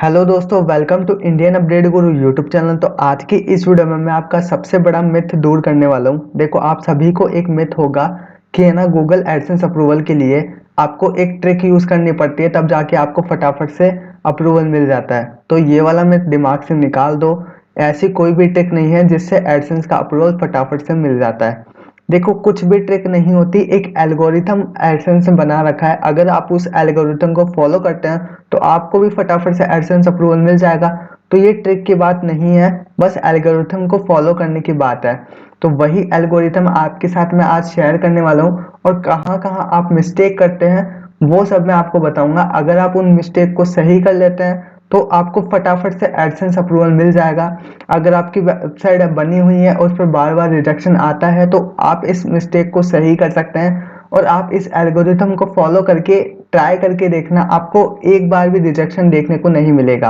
Hello दोस्तों, welcome to Indian update Guru YouTube channel. तो आज की इस वीडियो में मैं आपका सबसे बड़ा मिथ दूर करने वाला हूँ। देखो, आप सभी को एक मिथ होगा कि है ना, गूगल एडसेंस अप्रूवल के लिए आपको एक ट्रिक यूज़ करनी पड़ती है, तब जाके आपको फटाफट से अप्रूवल मिल जाता है। तो ये वाला मिथ दिमाग से निकाल दो। ऐसी कोई भी ट्रिक नहीं है जिससे एडसेंस का अप्रूवल फटाफट से मिल जाता है। देखो, कुछ भी ट्रिक नहीं होती, एक एल्गोरिथम एडसेंस ने बना रखा है। अगर आप उस एल्गोरिथम को फॉलो करते हैं तो आपको भी फटाफट से एडसेंस अप्रूवल मिल जाएगा। तो ये ट्रिक की बात नहीं है, बस एल्गोरिथम को फॉलो करने की बात है। तो वही एल्गोरिथम आपके साथ मैं आज शेयर करने वाला हूँ, और कहाँ कहाँ आप मिस्टेक करते हैं वो सब मैं आपको बताऊंगा। अगर आप उन मिस्टेक को सही कर लेते हैं तो आपको फटाफट से एडसेंस अप्रूवल मिल जाएगा। अगर आपकी वेबसाइट बनी हुई है और उस पर बार बार रिजेक्शन आता है तो आप इस मिस्टेक को सही कर सकते हैं, और आप इस एल्गोरिथम को फॉलो करके ट्राई करके देखना, आपको एक बार भी रिजेक्शन देखने को नहीं मिलेगा।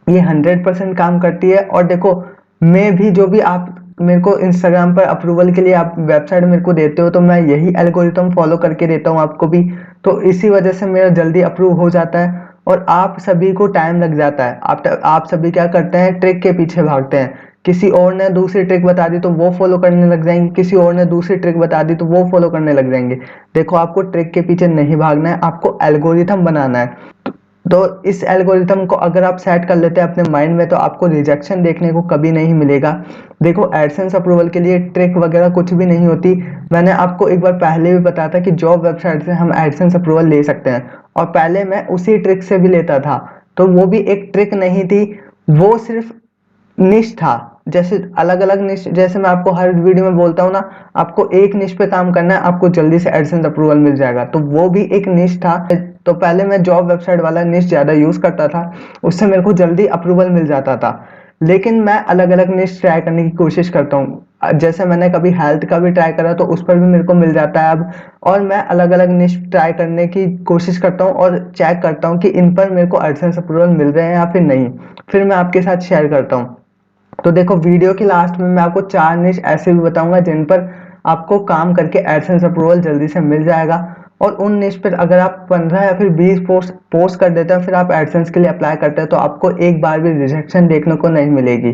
ये 100% काम करती है। और देखो, मैं भी जो भी आप मेरे को इंस्टाग्राम पर अप्रूवल के लिए आप वेबसाइट मेरे को देते हो, तो मैं यही एल्गोरिथम फॉलो करके देता हूँ आपको भी। तो इसी वजह से मेरा जल्दी अप्रूव हो जाता है, और आप सभी को टाइम लग जाता है। आप सभी क्या करते हैं, ट्रिक के पीछे भागते हैं। किसी और ने दूसरी ट्रिक बता दी तो वो फॉलो करने लग जाएंगे, किसी और ने दूसरी ट्रिक बता दी तो वो फॉलो करने लग जाएंगे। देखो, आपको ट्रिक के पीछे नहीं भागना है, आपको एल्गोरिथम बनाना है। तो इस एल्गोरिथम को अगर आप सेट कर लेते हैं अपने माइंड में, तो आपको रिजेक्शन देखने को कभी नहीं मिलेगा। देखो, एडसेंस अप्रूवल के लिए ट्रिक वगैरह कुछ भी नहीं होती। मैंने आपको एक बार पहले भी बताया था कि जॉब वेबसाइट से हम एडसेंस अप्रूवल ले सकते हैं, और पहले मैं उसी ट्रिक से भी लेता था। तो वो भी एक ट्रिक नहीं थी, वो सिर्फ निश था। जैसे अलग अलग निश, जैसे मैं आपको हर वीडियो में बोलता हूँ ना, आपको एक निश पे काम करना है, आपको जल्दी से एडसेंस अप्रूवल मिल जाएगा। तो वो भी एक निश था। तो पहले मैं जॉब वेबसाइट वाला निश ज्यादा यूज करता था, उससे मेरे को जल्दी अप्रूवल मिल जाता था। लेकिन मैं अलग अलग निश ट्राई करने की कोशिश करता हूँ। जैसे मैंने कभी हेल्थ का भी ट्राई करा तो उस पर भी मेरे को मिल जाता है अब। और मैं अलग अलग निश ट्राई करने की कोशिश करता हूँ और चेक करता हूँ कि इन पर मेरे को एडसेंस अप्रूवल मिल रहे हैं या फिर नहीं। फिर मैं आपके साथ शेयर करता हूँ। तो देखो, वीडियो के लास्ट में मैं आपको 4 निश ऐसे भी बताऊंगा जिन पर आपको काम करके एडसेंस अप्रूवल जल्दी से मिल जाएगा। और उन निश पर अगर आप 15 या फिर 20 पोस्ट पोस्ट कर देते हैं, फिर आप एडसेंस के लिए अप्लाई करते हैं, तो आपको एक बार भी रिजेक्शन देखने को नहीं मिलेगी।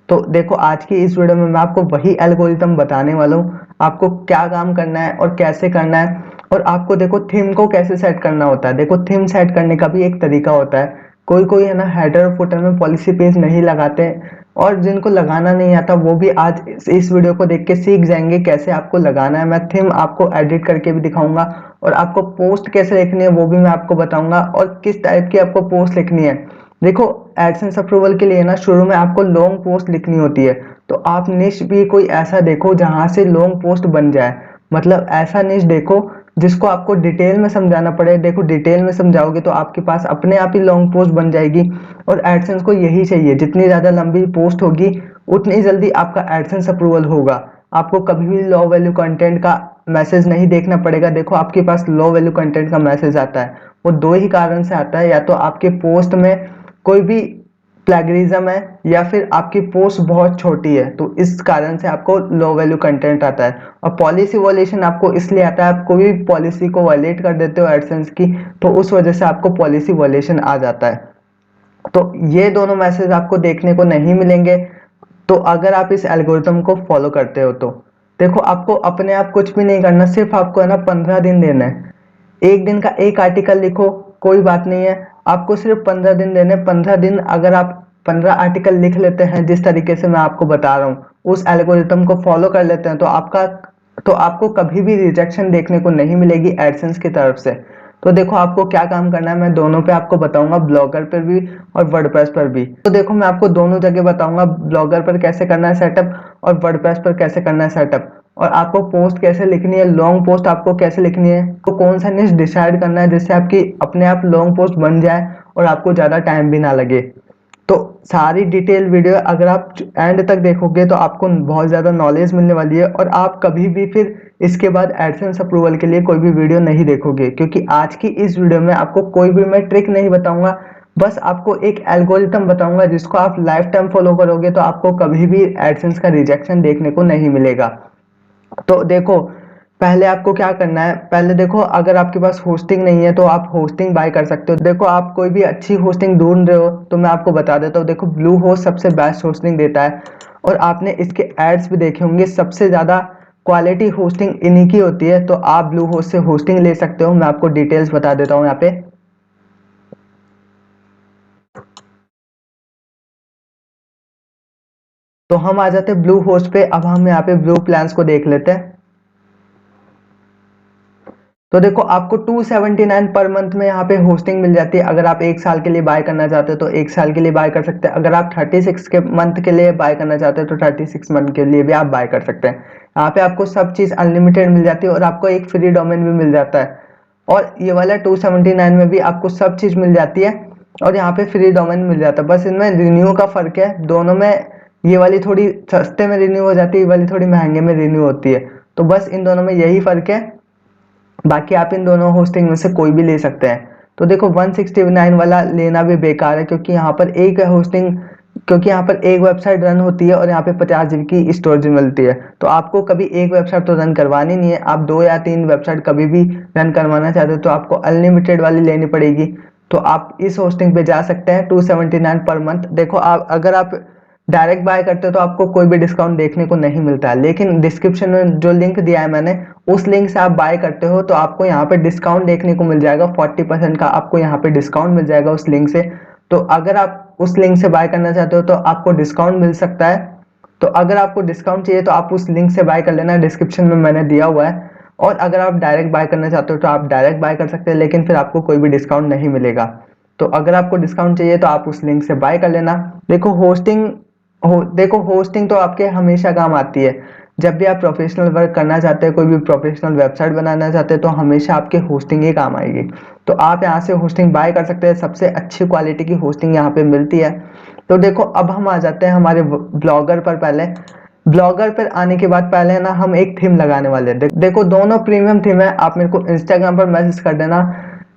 तो देखो, आज की इस वीडियो में मैं आपको वही एल्गोरिथम बताने वाला हूँ, आपको क्या काम करना है और कैसे करना है। और आपको देखो, थीम को कैसे सेट करना होता है। देखो, थीम सेट करने का भी एक तरीका होता है। कोई कोई है ना, हेडर और फुटर में पॉलिसी पेज नहीं लगाते, और जिनको लगाना नहीं आता वो भी आज इस वीडियो को देख के सीख जाएंगे कैसे आपको लगाना है। मैं थीम आपको एडिट करके भी दिखाऊंगा, और आपको पोस्ट कैसे लिखनी है वो भी मैं आपको बताऊंगा, और किस टाइप की आपको पोस्ट लिखनी है। देखो, एडसेंस अप्रूवल के लिए ना, शुरू में आपको लॉन्ग पोस्ट लिखनी होती है। तो आप निश भी कोई ऐसा देखो जहां से लॉन्ग पोस्ट बन जाए। मतलब ऐसा निश देखो जिसको आपको डिटेल में समझाना पड़े। देखो, डिटेल में समझाओगे तो आपके पास अपने आप ही लॉन्ग पोस्ट बन जाएगी। और एडसेंस को यही चाहिए, जितनी ज्यादा लंबी पोस्ट होगी उतनी जल्दी आपका एडसेंस अप्रूवल होगा। आपको कभी भी लो वैल्यू कंटेंट का मैसेज नहीं देखना पड़ेगा। देखो, आपके पास लो वैल्यू कंटेंट का मैसेज आता है, वो दो ही कारण से आता है। या तो आपके पोस्ट में कोई भी प्लेगरिज्म है, या फिर आपकी पोस्ट बहुत छोटी है, तो इस कारण से आपको लो वैल्यू कंटेंट आता है। और पॉलिसी वॉलेशन आपको इसलिए आता है, आप कोई भी पॉलिसी को वायलेट कर देते हो एडसेंस की, तो उस वजह से आपको पॉलिसी वॉलेशन आ जाता है। तो ये दोनों मैसेज आपको देखने को नहीं मिलेंगे, तो अगर आप इस एल्गोरिथम को फॉलो करते हो तो। देखो, आपको अपने आप कुछ भी नहीं करना, सिर्फ आपको है ना 15 दिन देना है। एक दिन का एक आर्टिकल लिखो, कोई बात नहीं है। आपको सिर्फ 15 दिन देने। 15 दिन अगर आप 15 आर्टिकल लिख लेते हैं जिस तरीके से मैं आपको बता रहा हूँ, उस एल्गोरिथम को फॉलो कर लेते हैं, तो आपको कभी भी रिजेक्शन देखने को नहीं मिलेगी एडसेंस की तरफ से। तो देखो, आपको क्या काम करना है, मैं दोनों पे आपको बताऊंगा, ब्लॉगर पर भी और वर्डप्रेस पर भी। तो देखो, मैं आपको दोनों जगह बताऊंगा, ब्लॉगर पर कैसे करना है सेटअप और वर्डप्रेस पर कैसे करना है सेटअप। और आपको पोस्ट कैसे लिखनी है, लॉन्ग पोस्ट आपको कैसे लिखनी है, तो कौन सा निश डिसाइड करना है जिससे आपकी अपने आप लॉन्ग पोस्ट बन जाए और आपको ज़्यादा टाइम भी ना लगे। तो सारी डिटेल वीडियो अगर आप एंड तक देखोगे तो आपको बहुत ज़्यादा नॉलेज मिलने वाली है, और आप कभी भी फिर इसके बाद एडसेंस अप्रूवल के लिए कोई भी वीडियो नहीं देखोगे, क्योंकि आज की इस वीडियो में आपको कोई भी मैं ट्रिक नहीं बताऊंगा। बस आपको एक एल्गोरिथम बताऊंगा जिसको आप लाइफ टाइम फॉलो करोगे तो आपको कभी भी एडसेंस का रिजेक्शन देखने को नहीं मिलेगा। तो देखो, पहले आपको क्या करना है, पहले देखो अगर आपके पास होस्टिंग नहीं है तो आप होस्टिंग बाय कर सकते हो। देखो आप कोई भी अच्छी होस्टिंग ढूंढ रहे हो तो मैं आपको बता देता हूँ। देखो ब्लू होस्ट सबसे बेस्ट होस्टिंग देता है और आपने इसके एड्स भी देखे होंगे। सबसे ज़्यादा क्वालिटी होस्टिंग इन्हीं की होती है, तो आप ब्लू होस्ट से होस्टिंग ले सकते हो। मैं आपको डिटेल्स बता देता हूँ यहाँ पे। तो हम आ जाते हैं ब्लू होस्ट पे। अब हम यहाँ पे ब्लू प्लान्स को देख लेते हैं। तो देखो आपको 279 पर मंथ में यहाँ पे होस्टिंग मिल जाती है। अगर आप एक साल के लिए बाय करना चाहते हो तो एक साल के लिए बाय कर सकते हैं। अगर आप 36 के मंथ के लिए बाय करना चाहते हो तो 36 मंथ के लिए भी आप बाय कर सकते हैं। यहाँ पे आपको सब चीज़ अनलिमिटेड मिल जाती है और आपको एक फ्री डोमेन भी मिल जाता है। और ये वाला 279 में भी आपको सब चीज़ मिल जाती है और यहाँ पे फ्री डोमेन मिल जाता है। बस इनमें रिन्यू का फ़र्क है दोनों में। ये वाली थोड़ी सस्ते में रिन्यू हो जाती है, ये वाली थोड़ी महंगे में रिन्यू होती है। तो बस इन दोनों में यही फ़र्क है। बाकी आप इन दोनों होस्टिंग में से कोई भी ले सकते हैं। तो देखो 169 वाला लेना भी बेकार है, क्योंकि यहाँ पर एक होस्टिंग, क्योंकि यहाँ पर एक वेबसाइट रन होती है और यहाँ पे 50 GB की स्टोरेज मिलती है। तो आपको कभी एक वेबसाइट तो रन करवानी नहीं है, आप 2 या 3 वेबसाइट कभी भी रन करवाना चाहते हो तो आपको अनलिमिटेड वाली लेनी पड़ेगी। तो आप इस होस्टिंग पे जा सकते हैं 279 पर मंथ। देखो आप अगर आप डायरेक्ट बाय करते हो तो आपको कोई भी डिस्काउंट देखने को नहीं मिलता है, लेकिन डिस्क्रिप्शन में जो लिंक दिया है मैंने, उस लिंक से आप बाय करते हो तो आपको यहाँ पे डिस्काउंट देखने को मिल जाएगा। 40% का आपको यहाँ पे डिस्काउंट मिल जाएगा उस लिंक से। तो अगर आप उस लिंक से बाय करना चाहते हो तो आपको डिस्काउंट मिल सकता है। तो अगर आपको डिस्काउंट चाहिए तो आप उस लिंक से बाय कर लेना, डिस्क्रिप्शन में मैंने दिया हुआ है। और अगर आप डायरेक्ट बाय करना चाहते हो तो आप डायरेक्ट बाय कर सकते हैं, लेकिन फिर आपको कोई भी डिस्काउंट नहीं मिलेगा। तो अगर आपको डिस्काउंट चाहिए तो आप उस लिंक से बाय कर लेना। देखो होस्टिंग तो आपके हमेशा काम आती है। जब भी आप प्रोफेशनल वर्क करना चाहते हैं, कोई भी प्रोफेशनल वेबसाइट बनाना चाहते हैं, तो हमेशा आपके होस्टिंग ही काम आएगी। तो आप यहाँ से होस्टिंग बाय कर सकते हैं। सबसे अच्छी क्वालिटी की होस्टिंग यहाँ पे मिलती है। तो देखो अब हम आ जाते हैं हमारे ब्लॉगर पर। पहले ब्लॉगर पर आने के बाद पहले ना हम एक थीम लगाने वाले हैं। देखो दोनों प्रीमियम थीम है। आप मेरे को इंस्टाग्राम पर मैसेज कर देना।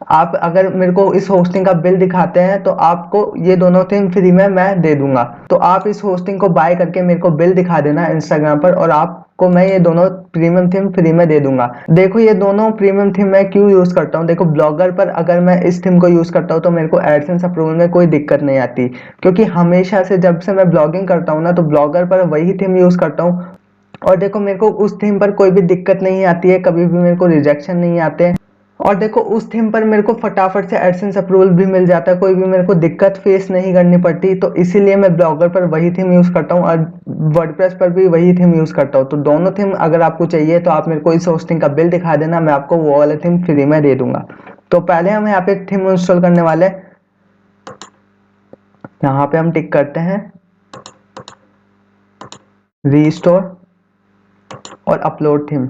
आप अगर मेरे को इस होस्टिंग का बिल दिखाते हैं तो आपको ये दोनों थीम फ्री में मैं दे दूंगा। तो आप इस होस्टिंग को बाय करके मेरे को बिल दिखा देना इंस्टाग्राम पर और आपको मैं ये दोनों प्रीमियम थीम फ्री में दे दूंगा। देखो ये दोनों प्रीमियम थीम मैं क्यों यूज करता हूँ। देखो ब्लॉगर पर अगर मैं इस थीम को यूज करता हूँ तो मेरे को एडसेंस अप्रूवल में कोई दिक्कत नहीं आती, क्योंकि हमेशा से जब से मैं ब्लॉगिंग करता हूँ ना तो ब्लॉगर पर वही थीम यूज करता हूँ। और देखो मेरे को उस थीम पर कोई भी दिक्कत नहीं आती है, कभी भी मेरे को रिजेक्शन नहीं आते। और देखो उस थीम पर मेरे को फटाफट से एडसेंस अप्रूवल भी मिल जाता है, कोई भी मेरे को दिक्कत फेस नहीं करनी पड़ती। तो इसीलिए मैं ब्लॉगर पर वही थीम यूज करता हूँ और वर्डप्रेस पर भी वही थीम यूज करता हूँ। तो दोनों थीम अगर आपको चाहिए तो आप मेरे को इस होस्टिंग का बिल दिखा देना, मैं आपको वो वाला थीम फ्री में दे दूंगा। तो पहले हम यहाँ पे थीम इंस्टॉल करने वाले, यहाँ पे हम टिक करते हैं रीस्टोर और अपलोड थीम।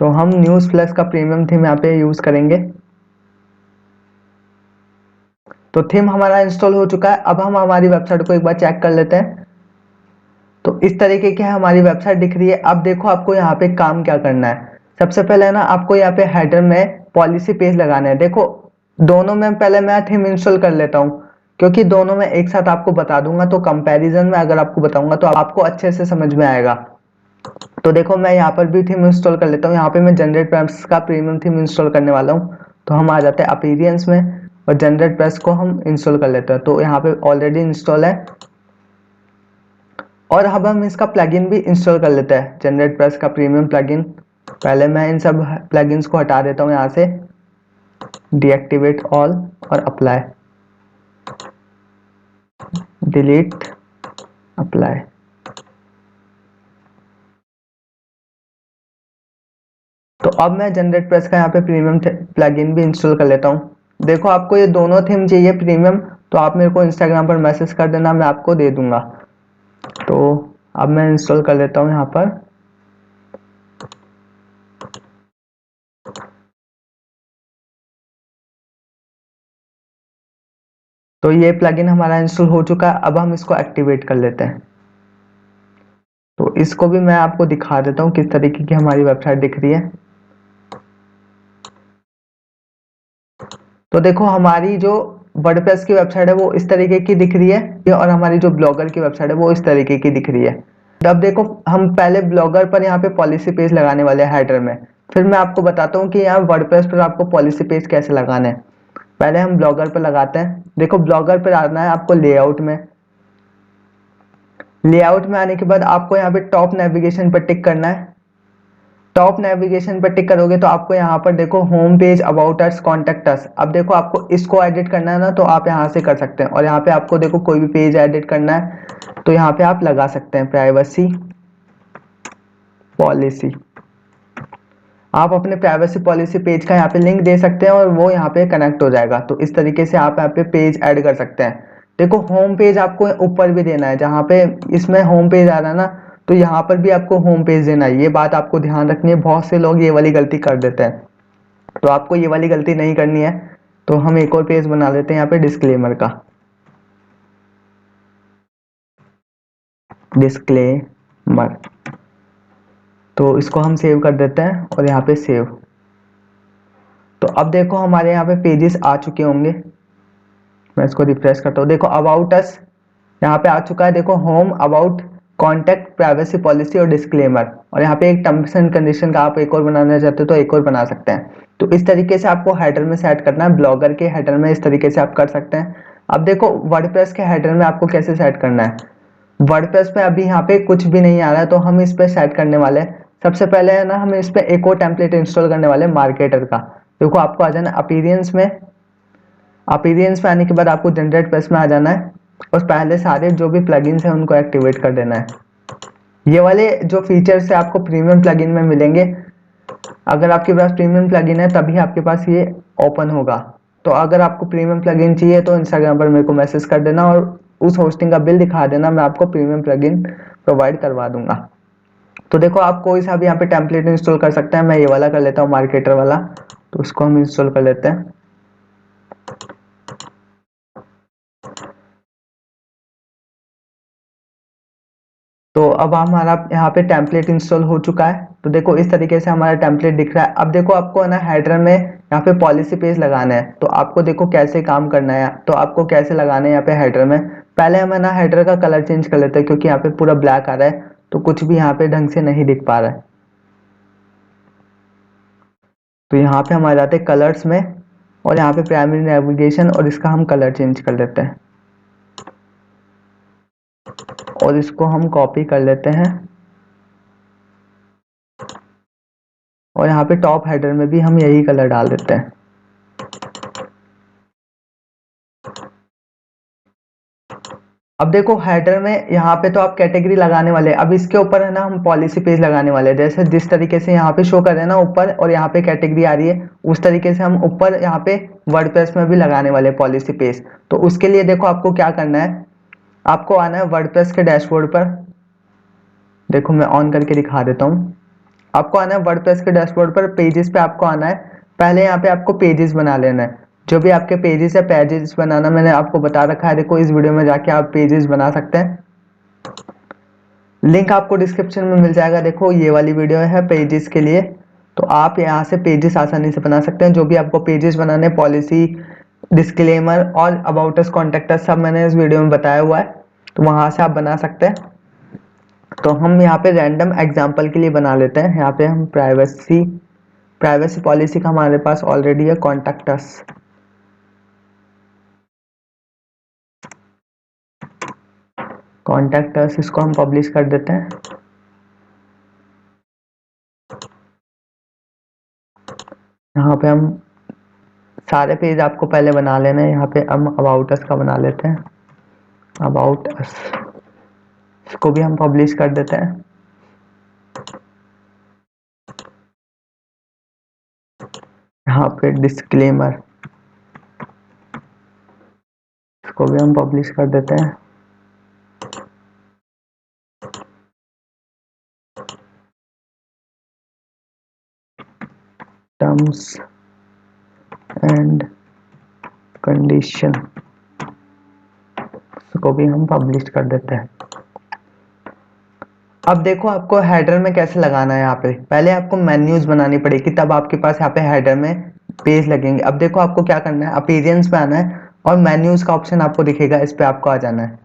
तो हम न्यूज़ फ्लैश का प्रीमियम थीम यहाँ पे यूज करेंगे। तो थीम हमारा इंस्टॉल हो चुका है। अब हम हमारी वेबसाइट को एक बार चेक कर लेते हैं। तो इस तरीके की हमारी वेबसाइट दिख रही है। अब देखो आपको यहाँ पे काम क्या करना है। सबसे पहले ना आपको यहाँ पे हेडर में पॉलिसी पेज लगाना है। देखो दोनों में पहले मैं थीम इंस्टॉल कर लेता हूँ, क्योंकि दोनों में एक साथ आपको बता दूंगा तो कंपैरिजन में अगर आपको बताऊंगा तो आपको अच्छे से समझ में आएगा। तो देखो मैं यहाँ पर भी थीम इंस्टॉल कर लेता हूँ। यहाँ पे मैं जनरेट प्रेस का प्रीमियम थीम इंस्टॉल करने वाला हूँ। तो हम आ जाते हैं अपीरियंस में और जनरेट प्रेस को हम इंस्टॉल कर लेते हैं। तो यहाँ पे ऑलरेडी इंस्टॉल है। और अब हम इसका प्लगइन भी इंस्टॉल कर लेते हैं, जनरेट प्रेस का प्रीमियम प्लगइन। पहले मैं इन सब प्लगइन्स को हटा देता हूँ यहाँ से, डीएक्टिवेट ऑल और अप्लाई, डिलीट, अप्लाई। तो अब मैं जनरेट प्रेस का यहाँ पे प्रीमियम प्लगइन भी इंस्टॉल कर लेता हूँ। देखो आपको ये दोनों थीम चाहिए प्रीमियम तो आप मेरे को इंस्टाग्राम पर मैसेज कर देना, मैं आपको दे दूंगा। तो अब मैं इंस्टॉल कर लेता हूँ यहाँ पर। तो ये प्लगइन हमारा इंस्टॉल हो चुका है। अब हम इसको एक्टिवेट कर लेते हैं। तो इसको भी मैं आपको दिखा देता हूँ किस तरीके की हमारी वेबसाइट दिख रही है। तो देखो हमारी जो वर्डप्रेस की वेबसाइट है वो इस तरीके की दिख रही है और हमारी जो ब्लॉगर की वेबसाइट है वो इस तरीके की दिख रही है। अब देखो हम पहले ब्लॉगर पर यहाँ पे पॉलिसी पेज लगाने वाले हैं हेडर में, फिर मैं आपको बताता हूँ कि यहाँ वर्डप्रेस पर आपको पॉलिसी पेज कैसे लगाना है। पहले हम ब्लॉगर पर लगाते हैं। देखो ब्लॉगर पर आना है आपको लेआउट में। लेआउट में आने के बाद आपको यहाँ पे टॉप नेविगेशन पर टिक करना है। टॉप नेविगेशन पर टिक करोगे तो आपको यहाँ पर देखो home page, about us, contact us. अब देखो आपको इसको एडिट करना है ना, तो आप यहाँ से कर सकते हैं। और यहाँ पे आपको देखो कोई भी पेज एडिट करना है तो यहाँ पे आप लगा सकते हैं प्राइवेसी पॉलिसी। आप अपने प्राइवेसी पॉलिसी पेज का यहाँ पे लिंक दे सकते हैं और वो यहाँ पे कनेक्ट हो जाएगा। तो इस तरीके से आप यहाँ पे पेज ऐड कर सकते हैं। देखो होम पेज आपको ऊपर भी देना है, जहाँ पे इसमें होम पेज आ रहा है ना, तो यहाँ पर भी आपको होम पेज देना है। ये बात आपको ध्यान रखनी है, बहुत से लोग ये वाली गलती कर देते हैं, तो आपको ये वाली गलती नहीं करनी है। तो हम एक और पेज बना लेते हैं यहाँ पे डिस्क्लेमर का। डिस्क्लेमर, तो इसको हम सेव कर देते हैं और यहाँ पे सेव। तो अब देखो हमारे यहाँ पे पेजेस आ चुके होंगे। मैं इसको रिफ्रेश करता हूँ। देखो अबाउट अस यहाँ पे आ चुका है। देखो home, about, contact, privacy policy और डिस्क्लेमर। और यहाँ पे एक टर्म्स एंड कंडीशन का आप एक और बनाना चाहते हो तो एक और बना सकते हैं। तो इस तरीके से आपको हेडर में सेट करना है। ब्लॉगर के हेडर में इस तरीके से आप कर सकते हैं। अब देखो वर्डप्रेस के हेडर में आपको कैसे सेट करना है। वर्डप्रेस में अभी यहाँ पे कुछ भी नहीं आ रहा है, तो हम इस पे सेट करने वाले हैं। सबसे पहले है ना, हम इस पे एक और टेम्पलेट इंस्टॉल करने वाले हैं मार्केटर का। देखो आपको आ जाना अपीरियंस में। अपीरियंस में आने के बाद आपको जनरेट प्रेस में आ जाना है और पहले सारे जो भी प्लगइन्स हैं उनको एक्टिवेट कर देना है। ये वाले जो फीचर्स है आपको प्रीमियम प्लगइन में मिलेंगे। अगर आपके पास प्रीमियम प्लगइन है तभी आपके पास ये ओपन होगा। तो अगर आपको प्रीमियम प्लगइन चाहिए तो इंस्टाग्राम पर मेरे को मैसेज कर देना और उस होस्टिंग का बिल दिखा देना, मैं आपको प्रीमियम प्लगइन प्रोवाइड करवा दूंगा। तो देखो आप कोई सा भी यहाँ पे टेम्पलेट इंस्टॉल कर सकते हैं। मैं ये वाला कर लेता हूँ, मार्केटर वाला। तो इसको हम इंस्टॉल कर लेते हैं। तो अब हमारा यहाँ पे टेम्पलेट इंस्टॉल हो चुका है। तो देखो इस तरीके से हमारा टेम्पलेट दिख रहा है। अब देखो आपको है ना हेडर में यहाँ पे पॉलिसी पेज लगाना है। तो आपको देखो कैसे काम करना है। तो आपको कैसे लगाना है यहाँ पे हेडर में, पहले हम है ना हेडर का कलर चेंज कर लेते हैं, क्योंकि यहाँ पे पूरा ब्लैक आ रहा है तो कुछ भी यहाँ पे ढंग से नहीं दिख पा रहा है। तो यहाँ पे हम आ जाते हैं कलर्स में और यहाँ पे प्राइमरी नेविगेशन, और इसका हम कलर चेंज कर लेते हैं और इसको हम कॉपी कर लेते हैं। और यहाँ पे टॉप हेडर में भी हम यही कलर डाल देते हैं। अब देखो हेडर में यहाँ पे तो आप कैटेगरी लगाने वाले हैं। अब इसके ऊपर है ना हम पॉलिसी पेज लगाने वाले हैं। जैसे जिस तरीके से यहाँ पे शो कर रहे हैं ना ऊपर, और यहाँ पे कैटेगरी आ रही है, उस तरीके से हम ऊपर यहाँ पे वर्डप्रेस में भी लगाने वाले हैं पॉलिसी पेज। तो उसके लिए देखो आपको क्या करना है, आपको आना है वर्डप्रेस के डैशबोर्ड पर। देखो मैं ऑन करके दिखा देता हूँ। आपको आना है वर्डप्रेस के डैशबोर्ड पर, पेजेस पे आपको आना है। पहले यहाँ पे आपको पेजेस बना लेना है। जो भी आपके पेजेस है, पेजेस बनाना मैंने आपको बता रखा है। देखो इस वीडियो में जाके आप पेजेस बना सकते हैं। लिंक आपको डिस्क्रिप्शन में मिल जाएगा। देखो ये वाली वीडियो है पेजेस के लिए, तो आप यहाँ से पेजेस आसानी से बना सकते हैं। जो भी आपको पेजेस बनाने, पॉलिसी, डिस्क्लेमर और अबाउट अस, कॉन्टेक्ट अस, सब मैंने इस वीडियो में बताया हुआ है, तो वहां से आप बना सकते हैं। तो हम यहाँ पे रैंडम एग्जांपल के लिए बना लेते हैं। यहाँ पे हम प्राइवेसी पॉलिसी का हमारे पास ऑलरेडी है, कॉन्टेक्ट अस। कॉन्टेक्ट अस, इसको हम पब्लिश कर देते हैं। यहाँ पे हम सारे पेज आपको पहले बना लेना है। यहाँ पे हम अबाउट अस का बना लेते हैं, अबाउट अस। इसको भी हम पब्लिश कर देते हैं। यहाँ पे डिस्क्लेमर, इसको भी हम पब्लिश कर देते हैं। टर्म्स एंड कंडीशन, इसको भी हम पब्लिश कर देते हैं। अब देखो आपको हेडर में कैसे लगाना है। यहाँ पे पहले आपको मेन्यूज बनानी पड़ेगी, तब आपके पास यहाँ पे हेडर में पेज लगेंगे। अब देखो आपको क्या करना है, अपीयरेंस में आना है और मेन्यूज का ऑप्शन आपको दिखेगा, इस पे आपको आ जाना है।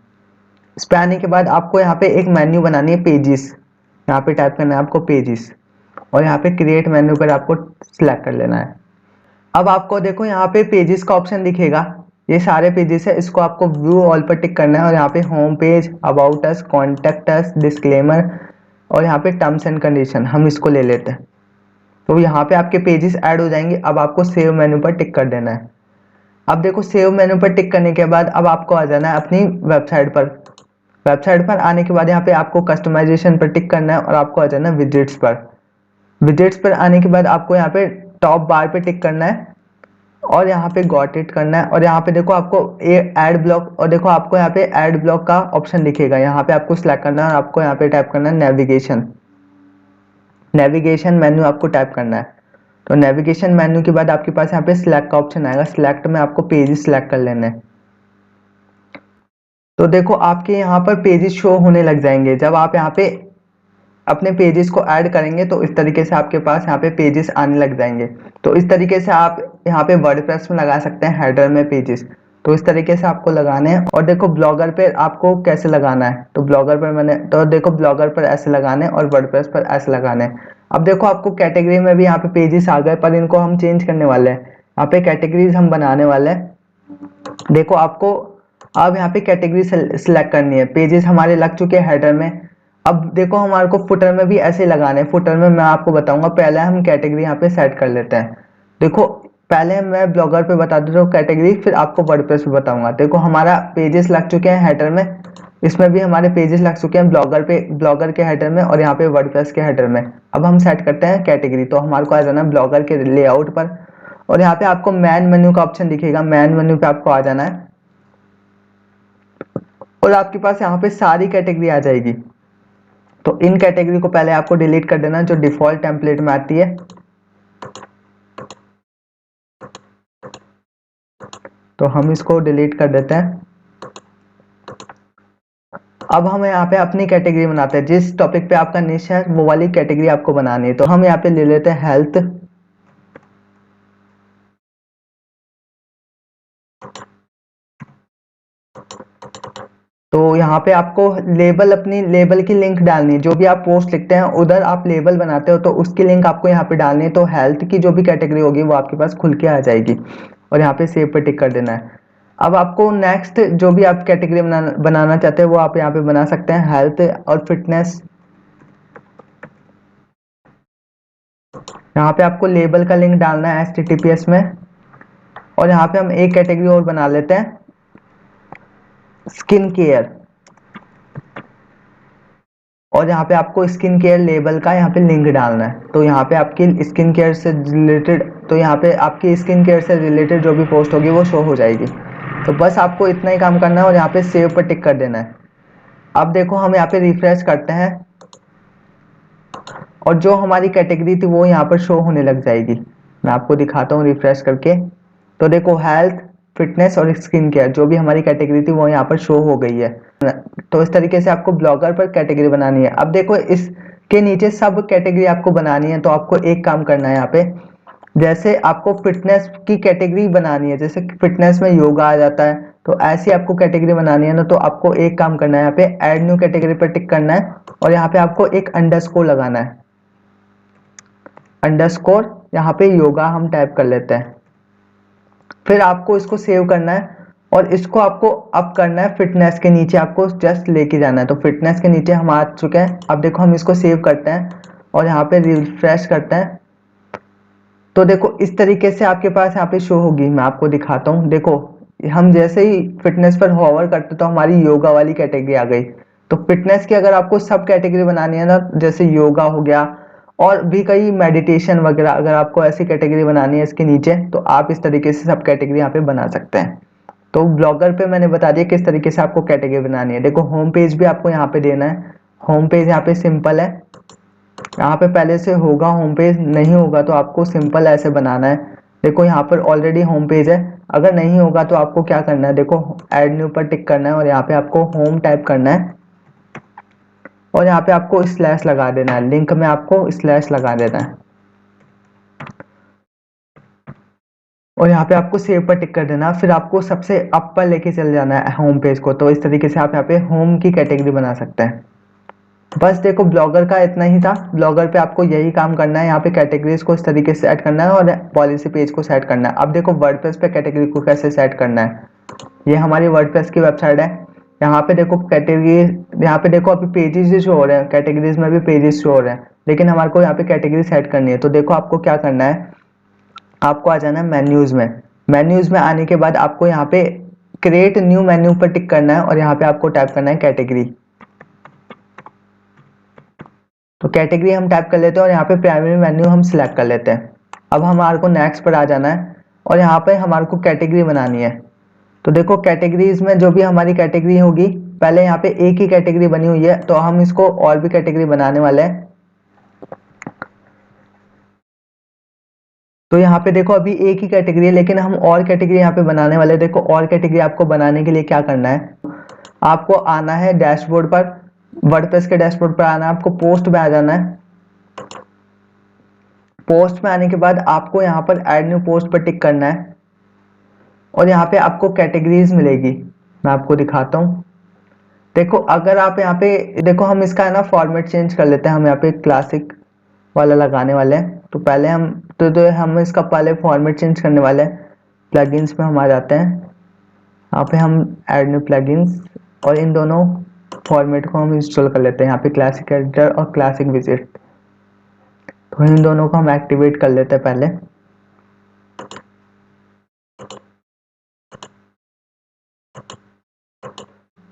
इस पे आने के बाद आपको यहाँ पे एक मेन्यू बनानी है, पेजिस। यहाँ पे टाइप करना है आपको पेजिस, और यहाँ पे क्रिएट मेन्यू पर आपको सिलेक्ट कर लेना है। अब आपको देखो यहाँ पे पेजेस का ऑप्शन दिखेगा, ये सारे पेजेस है, इसको आपको व्यू ऑल पर टिक करना है, और यहाँ पे home page, about us, contact us, disclaimer, और यहाँ पे टर्म्स एंड कंडीशन हम इसको ले लेते हैं। तो यहाँ पे आपके पेजेस ऐड हो जाएंगे। अब आपको सेव मेन्यू पर टिक कर देना है। अब देखो सेव मेन्यू पर टिक करने के बाद अब आपको आ जाना है अपनी वेबसाइट पर। वेबसाइट पर आने के बाद यहाँ पे आपको कस्टमाइजेशन पर टिक करना है, और आपको आ जाना है विजेट्स पर। विजेट्स पर आने के बाद आपको यहाँ पे टॉप बार पे टिक करना है, और यहाँ पे गॉट इट करना है, और यहाँ पे देखो आपको ऐड ब्लॉक, और देखो आपको यहाँ पे ऐड ब्लॉक का ऑप्शन दिखेगा, यहाँ पे आपको सिलेक्ट करना है, और आपको यहाँ पे टाइप करना है नेविगेशन। नेविगेशन मेन्यू आपको टाइप करना है। तो नेविगेशन मेन्यू के बाद आपके पास यहाँ पे सिलेक्ट का ऑप्शन आएगा, सिलेक्ट में आपको पेजेस सिलेक्ट कर लेने हैं। तो देखो आपके यहाँ पर पेजेस शो होने लग जाएंगे। जब आप यहाँ पे अपने पेजेस को ऐड करेंगे तो इस तरीके से आपके पास यहाँ पे पेजेस आने लग जाएंगे। तो इस तरीके से आप यहाँ पे वर्डप्रेस में लगा सकते हैं हेडर में पेजेस। तो इस तरीके से आपको लगाने हैं। और देखो ब्लॉगर पे आपको कैसे लगाना है, तो ब्लॉगर पर मैंने तो देखो ब्लॉगर पर ऐसे लगाने और वर्डप्रेस पर ऐसे लगाने हैं। अब देखो आपको कैटेगरी में भी यहाँ पे पेजेस आ गए, पर इनको हम चेंज करने वाले हैं। यहाँ पे कैटेगरीज हम बनाने वाले हैं। देखो आपको अब यहाँ पे कैटेगरी सिलेक्ट करनी है। पेजेस हमारे लग चुके हैं हेडर में। अब देखो हमारे को फुटर में भी ऐसे लगाने हैं। फुटर में मैं आपको बताऊंगा, पहले हम कैटेगरी यहाँ पे सेट कर लेते हैं। देखो पहले मैं ब्लॉगर पे बता देता हूँ कैटेगरी, फिर आपको वर्डप्रेस पे बताऊंगा। देखो हमारा पेजेस लग चुके हैं हेडर में, इसमें भी हमारे पेजेस लग चुके हैं ब्लॉगर पे, ब्लॉगर के हेडर में, और यहाँ पे वर्डप्रेस के हेडर में। अब हम सेट करते हैं कैटेगरी। तो हमारे को आ जाना है ब्लॉगर के लेआउट पर, और यहाँ पे आपको मैन मेन्यू का ऑप्शन दिखेगा, मैन मेन्यू पे आपको आ जाना है, और आपके पास यहाँ पे सारी कैटेगरी आ जाएगी। तो इन कैटेगरी को पहले आपको डिलीट कर देना जो डिफॉल्ट टेम्पलेट में आती है। तो हम इसको डिलीट कर देते हैं। अब हम यहाँ पे अपनी कैटेगरी बनाते हैं। जिस टॉपिक पे आपका निश है वो वाली कैटेगरी आपको बनानी है। तो हम यहाँ पे ले लेते हैं हेल्थ। तो यहाँ पे आपको लेबल, अपनी लेबल की लिंक डालनी है। जो भी आप पोस्ट लिखते हैं उधर आप लेबल बनाते हो तो उसकी लिंक आपको यहाँ पे डालनी है। तो हेल्थ की जो भी कैटेगरी होगी वो आपके पास खुल के आ जाएगी, और यहाँ पे सेव पे टिक कर देना है। अब आपको नेक्स्ट जो भी आप कैटेगरी बनाना चाहते हैं वो आप यहाँ पे बना सकते हैं, हेल्थ और फिटनेस। यहाँ पे आपको लेबल का लिंक डालना है HTTPS में, और यहाँ पे हम एक कैटेगरी और बना लेते हैं, स्किन केयर। और यहाँ पे आपको स्किन केयर लेबल का यहाँ पे लिंक डालना है। तो यहाँ पे आपकी स्किन केयर से रिलेटेड, तो यहाँ पे आपकी स्किन केयर से रिलेटेड जो भी पोस्ट होगी वो शो हो जाएगी। तो बस आपको इतना ही काम करना है, और यहाँ पे सेव पर टिक कर देना है। अब देखो हम यहाँ पे रिफ्रेश करते हैं, और जो हमारी कैटेगरी थी वो यहाँ पर शो होने लग जाएगी। मैं आपको दिखाता हूँ रिफ्रेश करके। तो देखो हेल्थ, फिटनेस और स्किन केयर जो भी हमारी कैटेगरी थी वो यहाँ पर शो हो गई है। तो इस तरीके से आपको ब्लॉगर पर कैटेगरी बनानी है। अब देखो इसके नीचे सब कैटेगरी आपको बनानी है। तो आपको एक काम करना है यहाँ पे, जैसे आपको फिटनेस की कैटेगरी बनानी है, जैसे फिटनेस में योगा आ जाता है, तो ऐसी आपको कैटेगरी बनानी है ना। तो आपको एक काम करना है, यहाँ पे ऐड न्यू कैटेगरी पर टिक करना है, और यहाँ पे आपको एक अंडरस्कोर लगाना है, अंडरस्कोर। यहाँ पे योगा हम टाइप कर लेते हैं। फिर आपको इसको सेव करना है, और इसको आपको अप करना है, फिटनेस के नीचे आपको जस्ट लेके जाना है। तो फिटनेस के नीचे हम आ चुके हैं। अब देखो हम इसको सेव करते हैं, और यहाँ पे रिफ्रेश करते हैं। तो देखो इस तरीके से आपके पास यहाँ पे शो होगी। मैं आपको दिखाता हूँ। देखो हम जैसे ही फिटनेस पर होवर करते तो हमारी योगा वाली कैटेगरी आ गई। तो फिटनेस की अगर आपको सब कैटेगरी बनानी है ना, जैसे योगा हो गया और भी कई मेडिटेशन वगैरह, अगर आपको ऐसी कैटेगरी बनानी है इसके नीचे, तो आप इस तरीके से सब कैटेगरी यहाँ पे बना सकते हैं। तो ब्लॉगर पे मैंने बता दिया किस तरीके से आपको कैटेगरी बनानी है। देखो होम पेज भी आपको यहाँ पे देना है। होम पेज यहाँ पे सिंपल है, यहाँ पे पहले से होगा होम पेज, नहीं होगा तो आपको सिंपल ऐसे बनाना है। देखो यहाँ पर ऑलरेडी होम पेज है। अगर नहीं होगा तो आपको क्या करना है, देखो ऐड न्यू पर टिक करना है, और यहाँ पे आपको होम टाइप करना है, और यहाँ पे आपको स्लैश लगा देना है, लिंक में आपको स्लैश लगा देना है। और यहाँ पे आपको सेव पर टिक कर देना, फिर आपको सबसे अप पर लेके चले जाना है होम पेज को। तो इस तरीके से आप यहाँ पे होम की कैटेगरी बना सकते हैं। बस देखो ब्लॉगर का इतना ही था। ब्लॉगर पे आपको यही काम करना है, यहाँ पे कैटेगरीज को इस तरीके से सेट करना है और पॉलिसी पेज को सेट करना है। अब देखो वर्डप्रेस पे कैटेगरी को कैसे सेट करना है। ये हमारी वर्डप्रेस की वेबसाइट है। यहाँ पे देखो कैटेगरी, यहाँ पे देखो अभी पेजेस जो हो रहे हैं, कैटेगरीज में भी पेजेस शो हो रहे हैं, लेकिन हमारे को यहाँ पे कैटेगरी सेट करनी है। तो देखो आपको क्या करना है, आपको आ जाना है मेन्यूज में। मेन्यूज में आने के बाद आपको यहाँ पे क्रिएट न्यू मेन्यू पर टिक करना है और यहाँ पे आपको टाइप करना है कैटेगरी। तो कैटेगरी हम टाइप कर लेते हैं और यहाँ पे प्राइमरी मेन्यू हम सिलेक्ट कर लेते हैं। अब हमारे को नेक्स्ट पर आ जाना है और यहाँ पे हमारे को कैटेगरी बनानी है। तो देखो कैटेगरीज में जो भी हमारी कैटेगरी होगी, पहले यहाँ पे एक ही कैटेगरी बनी हुई है, तो हम इसको और भी कैटेगरी बनाने वाले हैं। तो यहाँ पे देखो अभी एक ही कैटेगरी है, लेकिन हम और कैटेगरी यहाँ पे बनाने वाले हैं। देखो और कैटेगरी आपको बनाने के लिए क्या करना है, आपको आना है डैशबोर्ड पर, वर्डप्रेस के डैशबोर्ड पर आना है, आपको पोस्ट में आ जाना है। पोस्ट में आने के बाद आपको यहाँ पर ऐड न्यू पोस्ट पर टिक करना है और यहाँ पे आपको कैटेगरीज मिलेगी। मैं आपको दिखाता हूँ। देखो अगर आप यहाँ पे देखो, हम इसका है ना फॉर्मेट चेंज कर लेते हैं। हम यहाँ पे क्लासिक वाला लगाने वाले हैं। तो पहले हम इसका पहले फॉर्मेट चेंज करने वाले हैं। प्लगइन्स में हम आ जाते हैं, यहाँ पे हम ऐड न्यू प्लगइन्स और इन दोनों फॉर्मेट को हम इंस्टॉल कर लेते हैं। यहाँ पे क्लासिक एडिटर और क्लासिक विजिट, तो इन दोनों को हम एक्टिवेट कर लेते हैं पहले।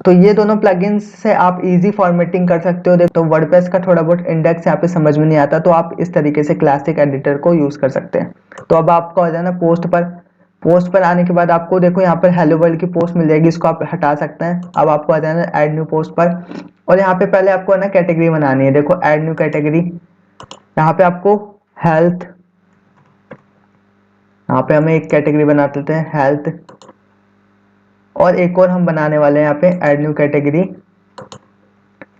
तो ये दोनों प्लगइन्स से आप इजी फॉर्मेटिंग कर सकते हो। देखो तो वर्डप्रेस का थोड़ा बहुत इंडेक्स यहाँ पे समझ में नहीं आता, तो आप इस तरीके से क्लासिक एडिटर को यूज कर सकते हैं। तो अब आपको आ जाना पोस्ट पर। पोस्ट पर आने के बाद आपको देखो यहाँ पर हेलो वर्ल्ड की पोस्ट मिल जाएगी, इसको आप हटा सकते हैं। अब आपको आ जाना ऐड न्यू पोस्ट पर और यहाँ पे पहले आपको है ना कैटेगरी बनानी है। देखो ऐड न्यू कैटेगरी, यहाँ पे आपको हेल्थ, यहाँ पे हमें एक कैटेगरी बना लेते हैं हेल्थ, और एक और हम बनाने वाले हैं यहाँ पे add new category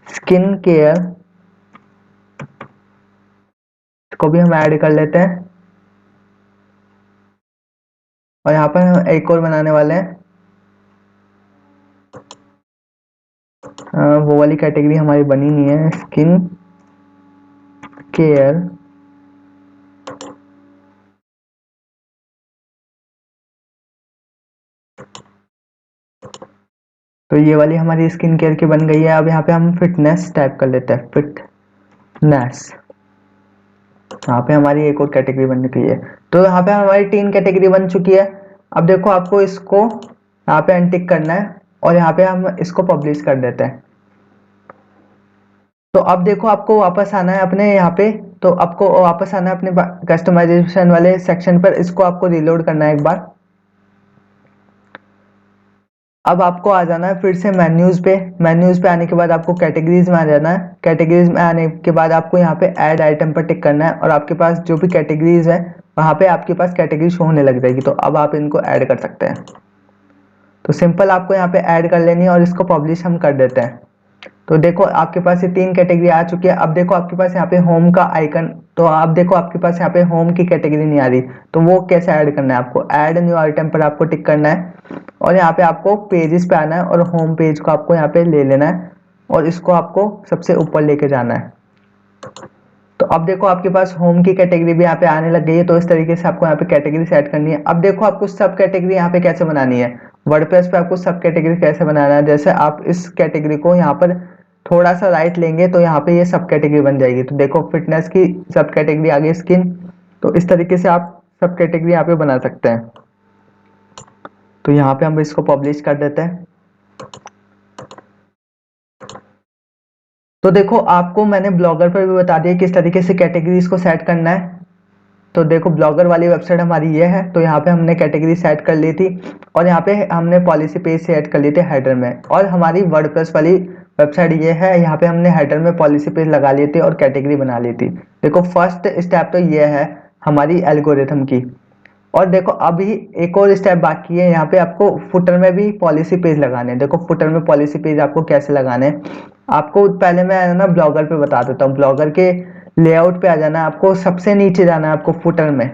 skin care, को भी हम ऐड कर लेते हैं। और यहाँ पर हम एक और बनाने वाले हैं, वो वाली कैटेगरी हमारी बनी नहीं है, स्किन केयर। तो ये वाली हमारी स्किन केयर की बन गई है। अब यहाँ पे हम फिटनेस टाइप कर लेते हैं, फिटनेस। यहाँ पे हमारी एक और कैटेगरी बन गई है। तो यहाँ पे हमारी 3 कैटेगरी बन चुकी है। अब देखो आपको इसको यहाँ पे अनटिक करना है और यहाँ पे हम इसको पब्लिश कर देते हैं। तो अब देखो आपको वापस आना है अपने यहाँ पे, तो आपको वापस आना है अपने कस्टमाइजेशन वाले सेक्शन पर। इसको आपको रिलोड करना है एक बार। अब आपको आ जाना है फिर से मेन्यूज पे। मेन्यूज पे आने के बाद आपको कैटेगरीज में आ जाना है। कैटेगरीज में आने के बाद आपको यहाँ पे ऐड आइटम पर टिक करना है और आपके पास जो भी कैटेगरीज है वहाँ पे आपके पास कैटेगरी शो होने लग जाएगी। तो अब आप इनको ऐड कर सकते हैं। तो सिंपल आपको यहाँ पे ऐड कर लेनी है और इसको पब्लिश हम कर देते हैं। तो देखो आपके पास ये 3 कैटेगरी आ चुकी है। अब देखो आपके पास यहाँ पे होम का आइकन, तो आप देखो आपके पास यहाँ पे होम की कैटेगरी नहीं आ रही, तो वो कैसे ऐड करना है, आपको ऐड न्यू आइटम पर आपको टिक करना है और यहाँ पे आपको पेजेस पे आना है और होम पेज को आपको यहाँ पे ले लेना है और इसको आपको सबसे ऊपर लेके जाना है। तो अब देखो आपके पास होम की कैटेगरी भी यहाँ पे आने लग गई है। तो इस तरीके से आपको यहाँ पे कैटेगरी सेट करनी है। अब देखो आपको सब कैटेगरी यहाँ पे कैसे बनानी है, वर्डप्रेस पे आपको सब कैटेगरी कैसे बनाना है। जैसे आप इस कैटेगरी को यहाँ पर थोड़ा सा राइट लेंगे तो यहाँ पे ये सब कैटेगरी बन जाएगी। तो देखो फिटनेस की सब कैटेगरी आ गई, स्किन। तो इस तरीके से आप सब कैटेगरी यहाँ पे बना सकते हैं। तो यहाँ पे हम इसको पब्लिश कर देते हैं। तो देखो आपको मैंने ब्लॉगर पर भी बता दिया किस तरीके से कैटेगरीज को सेट करना है। तो देखो ब्लॉगर वाली वेबसाइट हमारी ये है। तो यहाँ पे हमने कैटेगरी सेट कर ली थी और यहाँ पे हमने पॉलिसी पेज सेट कर ली थी हेडर में। और हमारी वर्डप्रेस वाली वेबसाइट ये है, यहाँ पे हमने हेडर में पॉलिसी पेज लगा ली थी और कैटेगरी बना ली थी। देखो फर्स्ट स्टेप तो ये है हमारी एल्गोरिथम की। और देखो अभी एक और स्टेप बाकी है, यहाँ पे आपको फुटर में भी पॉलिसी पेज लगाने हैं। देखो फुटर में पॉलिसी पेज आपको कैसे लगाने हैं, आपको पहले मैं ना ब्लॉगर पे बता देता हूँ। ब्लॉगर के लेआउट पे आ जाना है, आपको सबसे नीचे जाना है, आपको फुटर में।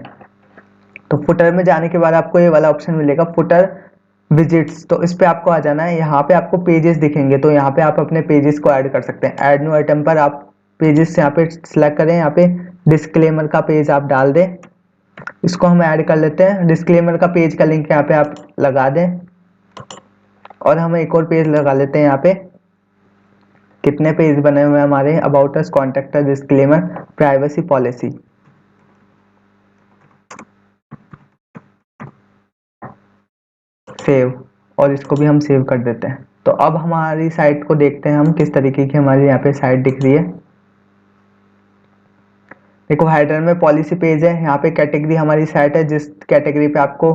तो फुटर में जाने के बाद आपको ये वाला ऑप्शन मिलेगा फुटर विजिट्स, तो इस पे आपको आ जाना है। यहाँ पे आपको पेजेस दिखेंगे, तो यहाँ पे आप अपने पेजेस को ऐड कर सकते हैं। ऐड न्यू आइटम पर आप पेजेस यहाँ पे सिलेक्ट करें, यहाँ पे डिस्क्लेमर का पेज आप डाल दें, इसको हम ऐड कर लेते हैं। डिस्क्लेमर का पेज का लिंक यहाँ पे आप लगा दें और हम एक और पेज लगा लेते हैं। यहाँ पे कितने पेज बने हुए हैं हमारे, about us, contact us, disclaimer, privacy policy. Save, और इसको भी हम सेव कर देते हैं। तो अब हमारी साइट को देखते हैं हम किस तरीके की हमारी यहाँ पे साइट दिख रही है। देखो हेडर में पॉलिसी पेज है, यहाँ पे कैटेगरी हमारी साइट है, जिस कैटेगरी पे आपको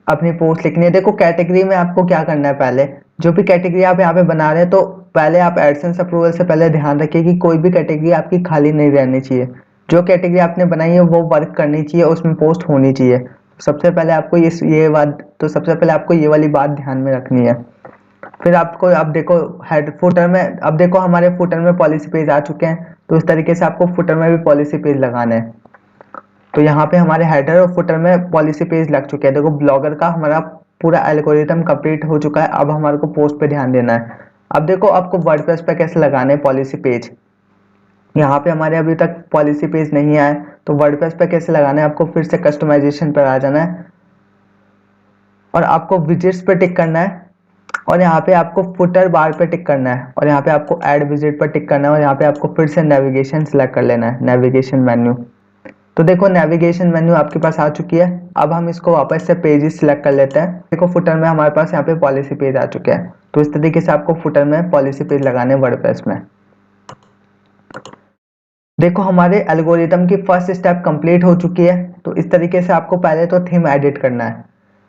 अपनी पोस्ट लिखनी है। देखो कैटेगरी में आपको क्या करना है, पहले जो भी कैटेगरी आप यहाँ पे बना रहे हैं, तो पहले आप एडसेंस अप्रूवल से पहले ध्यान रखिए कि कोई भी कैटेगरी आपकी खाली नहीं रहनी चाहिए। जो कैटेगरी आपने बनाई है वो वर्क करनी चाहिए, उसमें पोस्ट होनी चाहिए। सबसे पहले आपको सबसे पहले आपको ये वाली बात ध्यान में रखनी है। फिर आपको, अब देखो हेड फुटर में, अब देखो हमारे फुटर में पॉलिसी पेज आ चुके हैं, तो इस तरीके से आपको फुटर में भी पॉलिसी पेज लगाने हैं। तो यहाँ पे हमारे हेडर और फुटर में पॉलिसी पेज लग चुके हैं। देखो ब्लॉगर का हमारा पूरा एल्गोरिथम कंप्लीट हो चुका है। अब हमारे को पोस्ट पे ध्यान देना है। अब देखो आपको वर्डप्रेस पे कैसे लगाने हैं पॉलिसी पेज। यहाँ पे हमारे अभी तक पॉलिसी पेज नहीं आया, तो वर्डप्रेस पे कैसे लगाना है, आपको फिर से कस्टमाइजेशन पर आ जाना है और आपको विजिट्स पे टिक करना है, और यहाँ पे आपको फुटर बार पे टिक करना है, और यहाँ पे आपको ऐड विजिट पर टिक करना है, और यहाँ पे आपको फिर से नेविगेशन सेलेक्ट कर लेना है, नेविगेशन मेन्यू। तो देखो नेविगेशन मेन्यू आपके पास आ चुकी है। अब हम इसको वापस से पेजेस सिलेक्ट कर लेते हैं। देखो फुटर में हमारे पास यहाँ पे पॉलिसी पेज आ चुके हैं। तो इस तरीके से आपको फुटर में पॉलिसी पेज लगाने वर्डप्रेस में। देखो हमारे एल्गोरिथम की फर्स्ट स्टेप कंप्लीट हो चुकी है। तो इस तरीके से आपको पहले तो थीम एडिट करना है।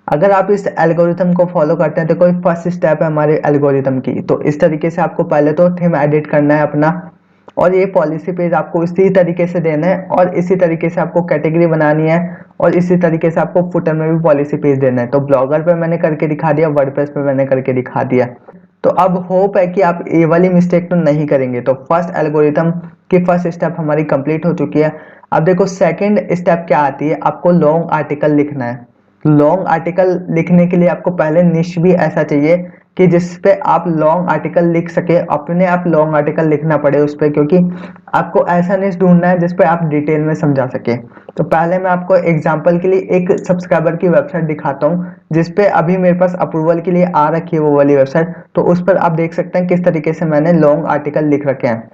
अगर आप इस एल्गोरिथम को फॉलो करते हैं तो कोई फर्स्ट स्टेप है हमारे एल्गोरिथम की। तो इस तरीके से आपको पहले तो थीम एडिट करना है अपना, और ये पॉलिसी पेज आपको इसी तरीके से देना है, और इसी तरीके से आपको कैटेगरी बनानी है, और इसी तरीके से आपको फुटर में भी पॉलिसी पेज देना है। तो ब्लॉगर पे मैंने करके दिखा दिया, वर्डप्रेस पे मैंने करके दिखा दिया। तो अब होप है कि आप ये वाली मिस्टेक तो नहीं करेंगे। तो फर्स्ट एल्गोरिथम की फर्स्ट स्टेप हमारी कंप्लीट हो चुकी है। अब देखो सेकंड स्टेप क्या आती है, आपको लॉन्ग आर्टिकल लिखना है। लॉन्ग आर्टिकल लिखने के लिए आपको पहले निश भी ऐसा चाहिए कि जिस पे आप लॉन्ग आर्टिकल लिख सके, अपने आप लॉन्ग आर्टिकल लिखना पड़े उस पर, क्योंकि आपको ऐसा निश ढूंढना है जिस पे आप डिटेल में समझा सके। तो पहले मैं आपको एग्जांपल के लिए एक सब्सक्राइबर की वेबसाइट दिखाता हूँ, जिसपे अभी मेरे पास अप्रूवल के लिए आ रखी है वो वाली वेबसाइट। तो उस पर आप देख सकते हैं किस तरीके से मैंने लॉन्ग आर्टिकल लिख रखे हैं।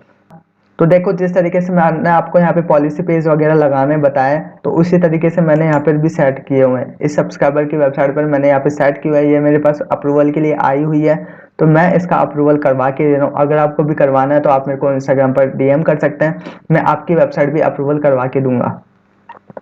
तो देखो जिस तरीके से मैंने आपको यहाँ पे पॉलिसी पेज वगैरह लगाने बताया, तो उसी तरीके से मैंने यहाँ पर भी सेट किए हुए हैं। इस सब्सक्राइबर की वेबसाइट पर मैंने यहाँ पे सेट किया है, ये मेरे पास अप्रूवल के लिए आई हुई है, तो मैं इसका अप्रूवल करवा के दे रहा हूँ। अगर आपको भी करवाना है तो आप मेरे को इंस्टाग्राम पर डीएम कर सकते हैं, मैं आपकी वेबसाइट भी अप्रूवल करवा के दूंगा।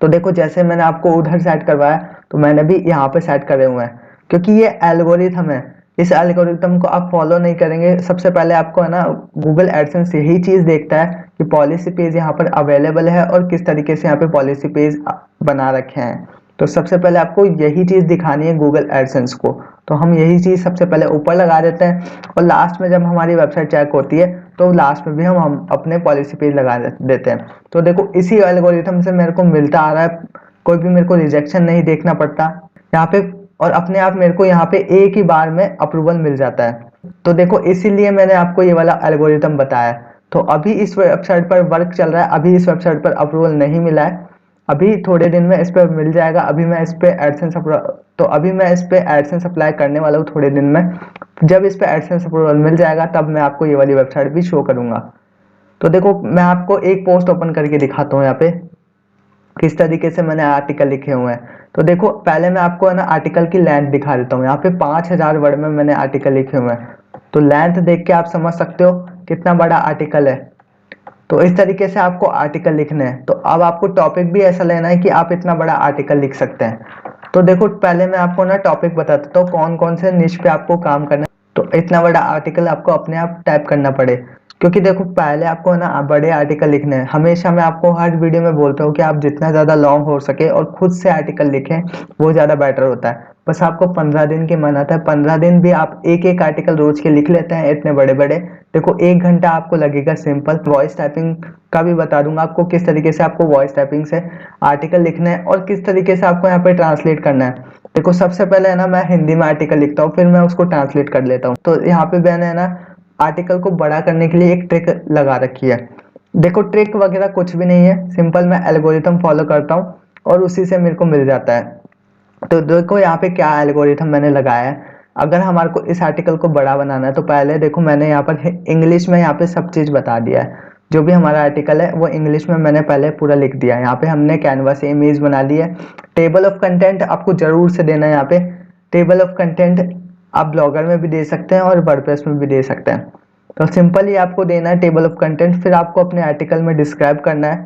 तो देखो जैसे मैंने आपको उधर सेट करवाया, तो मैंने भी यहाँ पे सेट करे हुए हैं, क्योंकि ये एल्गोरिथम है। इस एल्गोरिथम को आप फॉलो नहीं करेंगे, सबसे पहले आपको है ना गूगल एडसेंस यही चीज देखता है कि पॉलिसी पेज यहाँ पर अवेलेबल है और किस तरीके से यहाँ पे पॉलिसी पेज बना रखे हैं। तो सबसे पहले आपको यही चीज दिखानी है गूगल एडसेंस को। तो हम यही चीज सबसे पहले ऊपर लगा देते हैं, और लास्ट में जब हमारी वेबसाइट चेक होती है तो लास्ट में भी हम अपने पॉलिसी पेज लगा देते हैं। तो देखो इसी एल्गोरिथम से मेरे को मिलता आ रहा है, कोई भी मेरे को रिजेक्शन नहीं देखना पड़ता यहाँ पे, और अपने आप मेरे को यहाँ पे एक ही बार में अप्रूवल मिल जाता है। तो देखो इसीलिए मैंने आपको ये वाला एल्गोरिथम बताया। तो अभी इस वेबसाइट पर वर्क चल रहा है, अभी इस वेबसाइट पर अप्रूवल नहीं मिला है, अभी थोड़े दिन में इस पर मिल जाएगा। अभी मैं इस पे एडसेंस अप्लाई करने वाला हूँ थोड़े दिन में। जब इस पे एडसेंस अप्रूवल मिल जाएगा तब मैं आपको ये वाली वेबसाइट भी शो करूंगा। तो देखो मैं आपको एक पोस्ट ओपन करके दिखाता हूँ यहाँ पे किस तरीके से मैंने आर्टिकल लिखे हुए हैं। तो देखो पहले मैं आपको है ना आर्टिकल की लेंथ दिखा देता हूँ। यहाँ पे 5000 वर्ड में मैंने आर्टिकल लिखे हुए हैं, तो लेंथ देख के आप समझ सकते हो कितना बड़ा आर्टिकल है। तो इस तरीके से आपको आर्टिकल लिखने हैं। तो अब आपको टॉपिक भी ऐसा लेना है कि आप इतना बड़ा आर्टिकल लिख सकते हैं। तो देखो पहले मैं आपको ना टॉपिक बता देता हूँ कौन कौन से निश पे आपको काम करना है। तो इतना बड़ा आर्टिकल आपको अपने आप टाइप करना पड़े, क्योंकि देखो पहले आपको है ना बड़े आर्टिकल लिखने हैं। हमेशा मैं आपको हर वीडियो में बोलता हूँ कि आप जितना ज़्यादा लॉन्ग हो सके और खुद से आर्टिकल लिखें, वो ज़्यादा बेटर होता है। बस आपको 15 दिन की मेहनत है, 15 दिन भी आप एक एक आर्टिकल रोज के लिख लेते हैं इतने बड़े बड़े, देखो 1 घंटा आपको लगेगा सिंपल। वॉइस टाइपिंग का भी बता दूंगा आपको किस तरीके से आपको वॉइस टाइपिंग से आर्टिकल लिखना है और किस तरीके से आपको यहाँ पे ट्रांसलेट करना है। देखो सबसे पहले है ना मैं हिंदी में आर्टिकल लिखता हूँ, फिर मैं उसको ट्रांसलेट कर लेता हूँ। तो यहाँ पे मैंने है ना आर्टिकल को बड़ा करने के लिए एक ट्रिक लगा रखी है। देखो ट्रिक वगैरह कुछ भी नहीं है, सिंपल मैं एल्गोरिथम फॉलो करता हूँ और उसी से मेरे को मिल जाता है। तो देखो यहाँ पे क्या एल्गोरिथम मैंने लगाया है। अगर हमारे को इस आर्टिकल को बड़ा बनाना है तो पहले देखो मैंने यहाँ पर इंग्लिश में यहाँ पे सब चीज़ बता दिया है। जो भी हमारा आर्टिकल है वो इंग्लिश में मैंने पहले पूरा लिख दिया है। यहाँ पे हमने कैनवा से इमेज बना ली है। टेबल ऑफ कंटेंट आपको जरूर से देना है। यहाँ पे टेबल ऑफ कंटेंट आप ब्लॉगर में भी दे सकते हैं और वर्डप्रेस में भी दे सकते हैं। तो सिंपल ही आपको देना है टेबल ऑफ कंटेंट, फिर आपको अपने आर्टिकल में डिस्क्राइब करना है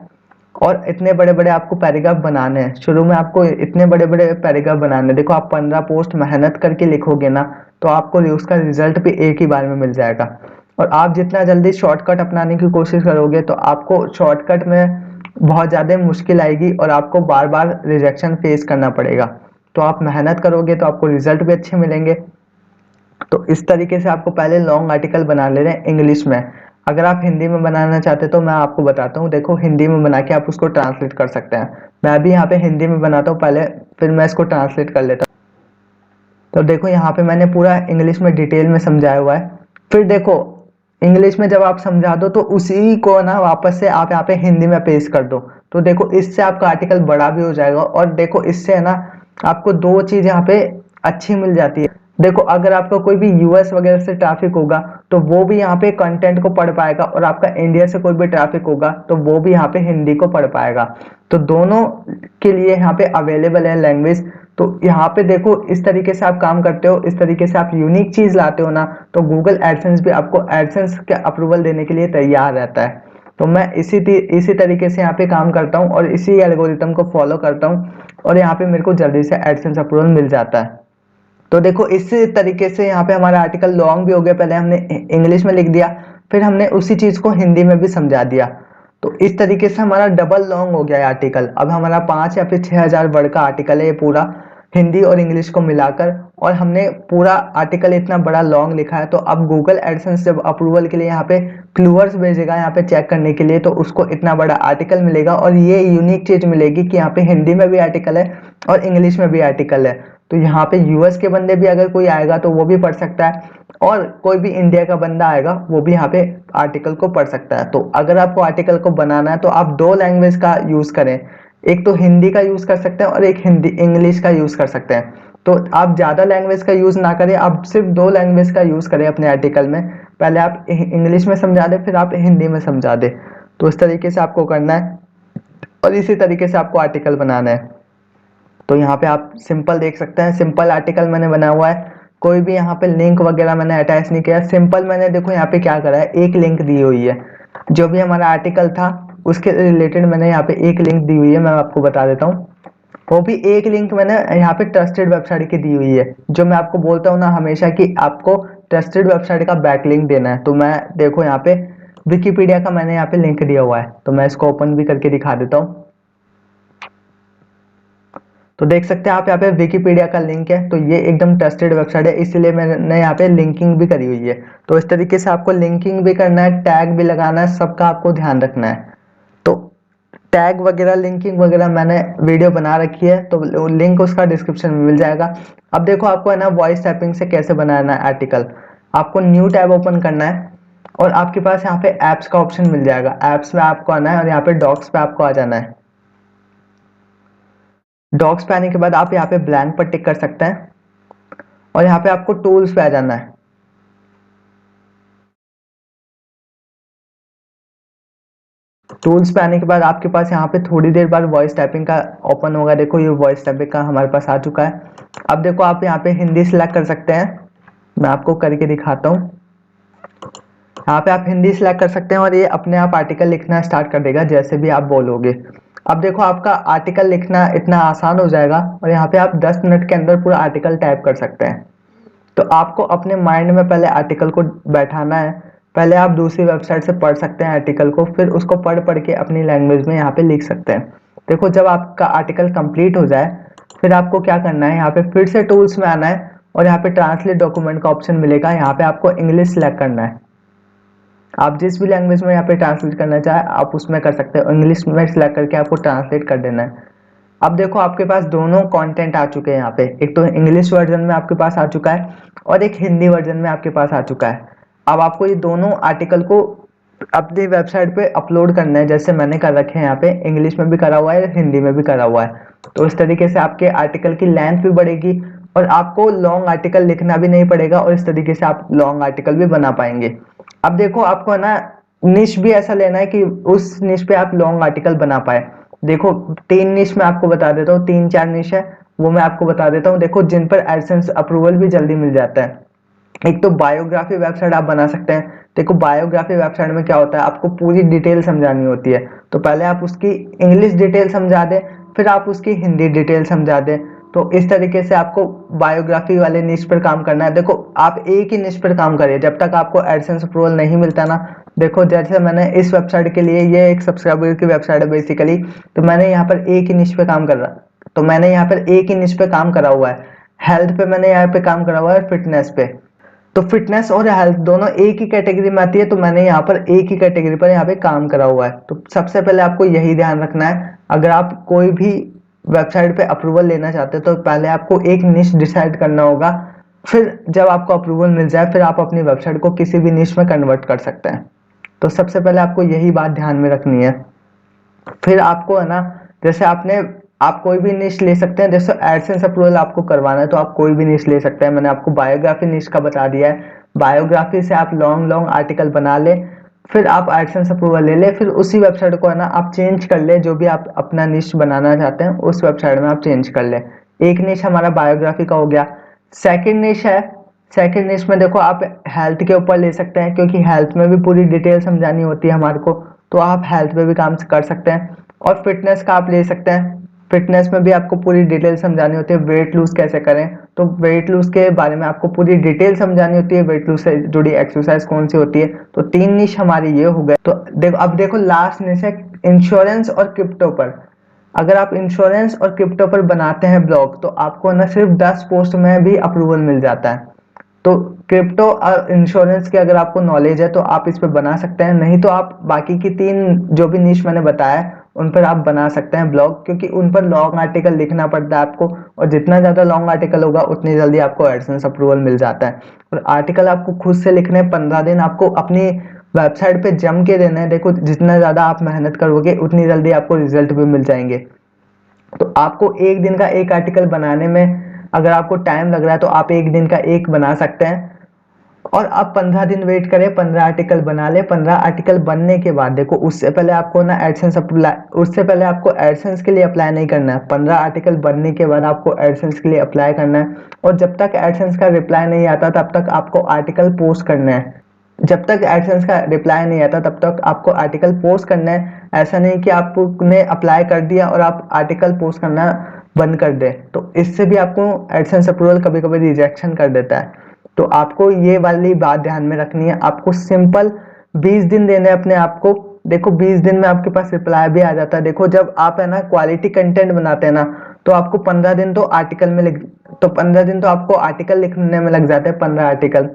और इतने बड़े बड़े आपको पैराग्राफ बनाने हैं। शुरू में आपको इतने बड़े बड़े पैराग्राफ बनाने हैं। देखो आप 15 पोस्ट मेहनत करके लिखोगे ना तो आपको उसका रिजल्ट भी एक ही बार में मिल जाएगा। और आप जितना जल्दी शॉर्टकट अपनाने की कोशिश करोगे तो आपको शॉर्टकट में बहुत ज़्यादा मुश्किल आएगी और आपको बार बार रिजेक्शन फेस करना पड़ेगा। तो आप मेहनत करोगे तो आपको रिजल्ट भी अच्छे मिलेंगे। तो इस तरीके से आपको पहले लॉन्ग आर्टिकल बना लेना है इंग्लिश में। अगर आप हिंदी में बनाना चाहते तो मैं आपको बताता हूँ। देखो हिंदी में बना के आप उसको ट्रांसलेट कर सकते हैं। मैं भी यहाँ पे हिंदी में बनाता हूँ पहले, फिर मैं इसको ट्रांसलेट कर लेता हूँ। तो देखो यहाँ पे मैंने पूरा इंग्लिश में डिटेल में समझाया हुआ है। फिर देखो इंग्लिश में जब आप समझा दो तो उसी को ना वापस से आप यहाँ पे हिंदी में पेस्ट कर दो। तो देखो इससे आपका आर्टिकल बड़ा भी हो जाएगा और देखो इससे है ना आपको दो चीज यहाँ पे अच्छी मिल जाती है। देखो अगर आपका कोई भी यूएस वगैरह से ट्रैफिक होगा तो वो भी यहाँ पे कंटेंट को पढ़ पाएगा और आपका इंडिया से कोई भी ट्रैफिक होगा तो वो भी यहाँ पे हिंदी को पढ़ पाएगा। तो दोनों के लिए यहाँ पे अवेलेबल है लैंग्वेज। तो यहाँ पे देखो इस तरीके से आप काम करते हो, इस तरीके से आप यूनिक चीज लाते हो ना, तो गूगल एडसेंस भी आपको एडसेंस के अप्रूवल देने के लिए तैयार रहता है। तो मैं इसी तरीके से यहाँ पे काम करता हूँ और इसी एल्गोरिथम को फॉलो करता हूँ और यहाँ पे मेरे को जल्दी से एडसेंस अप्रूवल मिल जाता है। तो देखो इस तरीके से यहाँ पे हमारा आर्टिकल लॉन्ग भी हो गया। पहले हमने इंग्लिश में लिख दिया, फिर हमने उसी चीज को हिंदी में भी समझा दिया। तो इस तरीके से हमारा डबल लॉन्ग हो गया है आर्टिकल। अब हमारा 5 या फिर 6,000 वर्ड का आर्टिकल है ये पूरा, हिंदी और इंग्लिश को मिलाकर। और हमने पूरा आर्टिकल इतना बड़ा लॉन्ग लिखा है। तो अब गूगल एडसेंस जब अप्रूवल के लिए यहाँ पे क्लूवर्स भेजेगा यहाँ पे चेक करने के लिए, तो उसको इतना बड़ा आर्टिकल मिलेगा और ये यूनिक चीज मिलेगी कि यहाँ पे हिंदी में भी आर्टिकल है और इंग्लिश में भी आर्टिकल है। तो यहाँ पे यूएस के बंदे भी अगर कोई आएगा तो वो भी पढ़ सकता है और कोई भी इंडिया का बंदा आएगा वो भी यहाँ पे आर्टिकल को पढ़ सकता है। तो अगर आपको आर्टिकल को बनाना है तो आप दो लैंग्वेज का यूज करें, एक तो हिंदी का यूज कर सकते हैं और एक हिंदी इंग्लिश का यूज कर सकते हैं। तो आप ज्यादा लैंग्वेज का यूज ना करें, आप सिर्फ दो लैंग्वेज का यूज करें अपने आर्टिकल में। पहले आप इंग्लिश में समझा दे, फिर आप हिंदी में समझा दे। तो इस तरीके से आपको करना है और इसी तरीके से आपको आर्टिकल बनाना है। तो यहाँ पे आप सिंपल देख सकते हैं, सिंपल आर्टिकल मैंने बनाया हुआ है। कोई भी यहाँ पे लिंक वगैरह मैंने अटैच नहीं किया। सिंपल मैंने देखो यहाँ पे क्या करा है, एक लिंक दी हुई है। जो भी हमारा आर्टिकल था उसके रिलेटेड मैंने यहाँ पे एक लिंक दी हुई है, मैं आपको बता देता हूँ। वो भी एक लिंक मैंने यहाँ पे ट्रस्टेड वेबसाइट की दी हुई है। जो मैं आपको बोलता हूँ ना हमेशा कि आपको ट्रस्टेड वेबसाइट का बैकलिंक देना है। तो मैं देखो यहाँ पे विकिपीडिया का मैंने यहाँ पे लिंक दिया हुआ है, तो मैं इसको ओपन भी करके दिखा देता हूँ। तो देख सकते हैं आप यहाँ पे विकिपीडिया का लिंक है। तो ये एकदम ट्रस्टेड वेबसाइट है, इसलिए मैंने यहाँ पे लिंकिंग भी करी हुई है। तो इस तरीके से आपको लिंकिंग भी करना है, टैग भी लगाना है, सबका आपको ध्यान रखना है। तो टैग वगैरह लिंकिंग वगैरह मैंने वीडियो बना रखी है, तो लिंक उसका डिस्क्रिप्शन में मिल जाएगा। अब देखो आपको है ना वॉइस टाइपिंग से कैसे बनाना है आर्टिकल। आपको न्यू टैब ओपन करना है और आपके पास यहाँ पे एप्स का ऑप्शन मिल जाएगा। एप्स में आपको आना है और यहाँ पे डॉक्स पे आपको आ जाना है। डॉक्स पे आने के बाद आप यहाँ पे ब्लैंक पर टिक कर सकते हैं और यहाँ पे आपको टूल्स पे आ जाना है। टूल्स पे आने के बाद आपके पास यहाँ पे थोड़ी देर बाद वॉइस टाइपिंग का ओपन होगा। देखो ये वॉइस टाइपिंग का हमारे पास आ चुका है। अब देखो आप यहाँ पे हिंदी सिलेक्ट कर सकते हैं, मैं आपको करके दिखाता हूँ। यहाँ पे आप हिंदी सिलेक्ट कर सकते हैं और ये अपने आप आर्टिकल लिखना स्टार्ट कर देगा जैसे भी आप बोलोगे। अब देखो आपका आर्टिकल लिखना इतना आसान हो जाएगा और यहाँ पे आप 10 मिनट के अंदर पूरा आर्टिकल टाइप कर सकते हैं। तो आपको अपने माइंड में पहले आर्टिकल को बैठाना है, पहले आप दूसरी वेबसाइट से पढ़ सकते हैं आर्टिकल को, फिर उसको पढ़ पढ़ के अपनी लैंग्वेज में यहाँ पे लिख सकते हैं। देखो जब आपका आर्टिकल कंप्लीट हो जाए फिर आपको क्या करना है, यहाँ पे फिर से टूल्स में आना है और यहाँ पे ट्रांसलेट डॉक्यूमेंट का ऑप्शन मिलेगा। यहाँ पे आपको इंग्लिश सेलेक्ट करना है। आप जिस भी लैंग्वेज में यहाँ पे ट्रांसलेट करना चाहे आप उसमें कर सकते हो। इंग्लिश में सिलेक्ट करके आपको ट्रांसलेट कर देना है। अब देखो आपके पास दोनों कंटेंट आ चुके हैं यहाँ पे, एक तो इंग्लिश वर्जन में आपके पास आ चुका है और एक हिंदी वर्जन में आपके पास आ चुका है। अब आपको ये दोनों आर्टिकल को अपनी वेबसाइट पे अपलोड करना है, जैसे मैंने कर रखे हैं यहाँ पे, इंग्लिश में भी करा हुआ है हिंदी में भी करा हुआ है। तो इस तरीके से आपके आर्टिकल की लेंथ भी बढ़ेगी और आपको लॉन्ग आर्टिकल लिखना भी नहीं पड़ेगा और इस तरीके से आप लॉन्ग आर्टिकल भी बना पाएंगे। अब देखो आपको है ना निश भी ऐसा लेना है कि उस निश पे आप लॉन्ग आर्टिकल बना पाए। देखो 3 निश मैं आपको बता देता हूँ, 3-4 निश है वो मैं आपको बता देता हूँ। देखो जिन पर एडसेंस अप्रूवल भी जल्दी मिल जाता है। एक तो बायोग्राफी वेबसाइट आप बना सकते हैं। देखो बायोग्राफी वेबसाइट में क्या होता है, आपको पूरी डिटेल समझानी होती है। तो पहले आप उसकी इंग्लिश डिटेल समझा दें, फिर आप उसकी हिंदी डिटेल समझा दें। तो इस तरीके से आपको बायोग्राफी वाले निश पर काम करना है। देखो आप एक ही निश पर काम करिए जब तक आपको एडसेंस अप्रूवल नहीं मिलता ना। देखो जैसे मैंने इस वेबसाइट के लिए, ये एक सब्सक्राइबर की वेबसाइट है बेसिकली, तो मैंने यहाँ पर एक ही निश पे काम कर रहा, तो मैंने यहाँ पर एक ही निश पे काम करा हुआ है। हेल्थ पे मैंने यहाँ पे काम करा हुआ है, फिटनेस पे। तो फिटनेस और हेल्थ दोनों एक ही कैटेगरी में आती है, तो मैंने यहाँ पर एक ही कैटेगरी पर यहाँ पे काम करा हुआ है। तो सबसे पहले आपको यही ध्यान रखना है, अगर आप कोई भी वेबसाइट पे अप्रूवल लेना चाहते हो तो पहले आपको एक निश डिसाइड करना होगा। फिर जब आपको अप्रूवल मिल जाए फिर आप अपनी वेबसाइट को किसी भी निश में कन्वर्ट कर सकते हैं। तो सबसे पहले आपको यही बात ध्यान में रखनी है। फिर आपको है ना, जैसे आप कोई भी निश ले सकते हैं। जैसे एडसेंस अप्रूवल आपको करवाना है तो आप कोई भी निश ले सकते हैं। मैंने आपको बायोग्राफी निश का बता दिया है। बायोग्राफी से आप लॉन्ग लॉन्ग आर्टिकल बना ले, फिर आप एडसेंस अप्रूवल ले ले, फिर उसी वेबसाइट को है ना आप चेंज कर ले, जो भी आप अपना निश बनाना चाहते हैं उस वेबसाइट में आप चेंज कर ले। एक निश हमारा बायोग्राफी का हो गया। सेकंड निश है, सेकंड निश में देखो आप हेल्थ के ऊपर ले सकते हैं, क्योंकि हेल्थ में भी पूरी डिटेल समझानी होती है हमारे को, तो आप हेल्थ पे भी काम कर सकते हैं। और फिटनेस का आप ले सकते हैं, फिटनेस में भी आपको पूरी डिटेल समझानी होती है। वेट लूज कैसे करें, तो वेट लूज के बारे में आपको पूरी डिटेल समझानी होती है। वेट लूज से जुड़ी एक्सरसाइज कौन सी होती है। तो 3 निश हमारी ये हो गए। तो देखो अब देखो लास्ट निश है इंश्योरेंस और क्रिप्टो पर। अगर आप इंश्योरेंस और क्रिप्टो पर बनाते हैं ब्लॉग तो आपको ना सिर्फ 10 पोस्ट में भी अप्रूवल मिल जाता है। तो क्रिप्टो और इंश्योरेंस की अगर आपको नॉलेज है तो आप इस पे बना सकते हैं, नहीं तो आप बाकी की 3 जो भी निश मैंने बताया उन पर आप बना सकते हैं ब्लॉग, क्योंकि उन पर लॉन्ग आर्टिकल लिखना पड़ता है आपको, और जितना ज़्यादा लॉन्ग आर्टिकल होगा उतनी जल्दी आपको एडसेंस अप्रूवल मिल जाता है। और आर्टिकल आपको खुद से लिखने 15 दिन आपको अपनी वेबसाइट पे जम के देना है। देखो जितना ज़्यादा आप मेहनत करोगे उतनी जल्दी आपको रिजल्ट भी मिल जाएंगे। तो आपको एक दिन का एक आर्टिकल बनाने में अगर आपको टाइम लग रहा है तो आप एक दिन का एक बना सकते हैं, और आप 15 दिन वेट करें, 15 आर्टिकल बना ले। 15 आर्टिकल बनने के बाद देखो उससे पहले आपको ना एडसेंस अप्लाई, उससे पहले आपको एडसेंस के लिए अप्लाई नहीं करना है। 15 आर्टिकल बनने के बाद आपको एडसेंस के लिए अप्लाई करना है, और जब तक एडसेंस का रिप्लाई नहीं आता तब तक आपको आर्टिकल पोस्ट करना है। जब तक एडसेंस का रिप्लाई नहीं आता तब तक आपको आर्टिकल पोस्ट करना है। ऐसा नहीं कि आपने अप्लाई कर दिया और आप आर्टिकल पोस्ट करना बंद कर दे, तो इससे भी आपको एडसेंस अप्रूवल कभी कभी रिजेक्शन कर देता है। तो आपको ये वाली बात ध्यान में रखनी है। आपको सिंपल 20 दिन देने अपने आप को। देखो 20 दिन में आपके पास रिप्लाई भी आ जाता है। देखो जब आप है ना क्वालिटी कंटेंट बनाते हैं ना, तो आपको 15 दिन तो आर्टिकल में तो 15 दिन तो आपको आर्टिकल लिखने में लग जाते हैं, 15 आर्टिकल।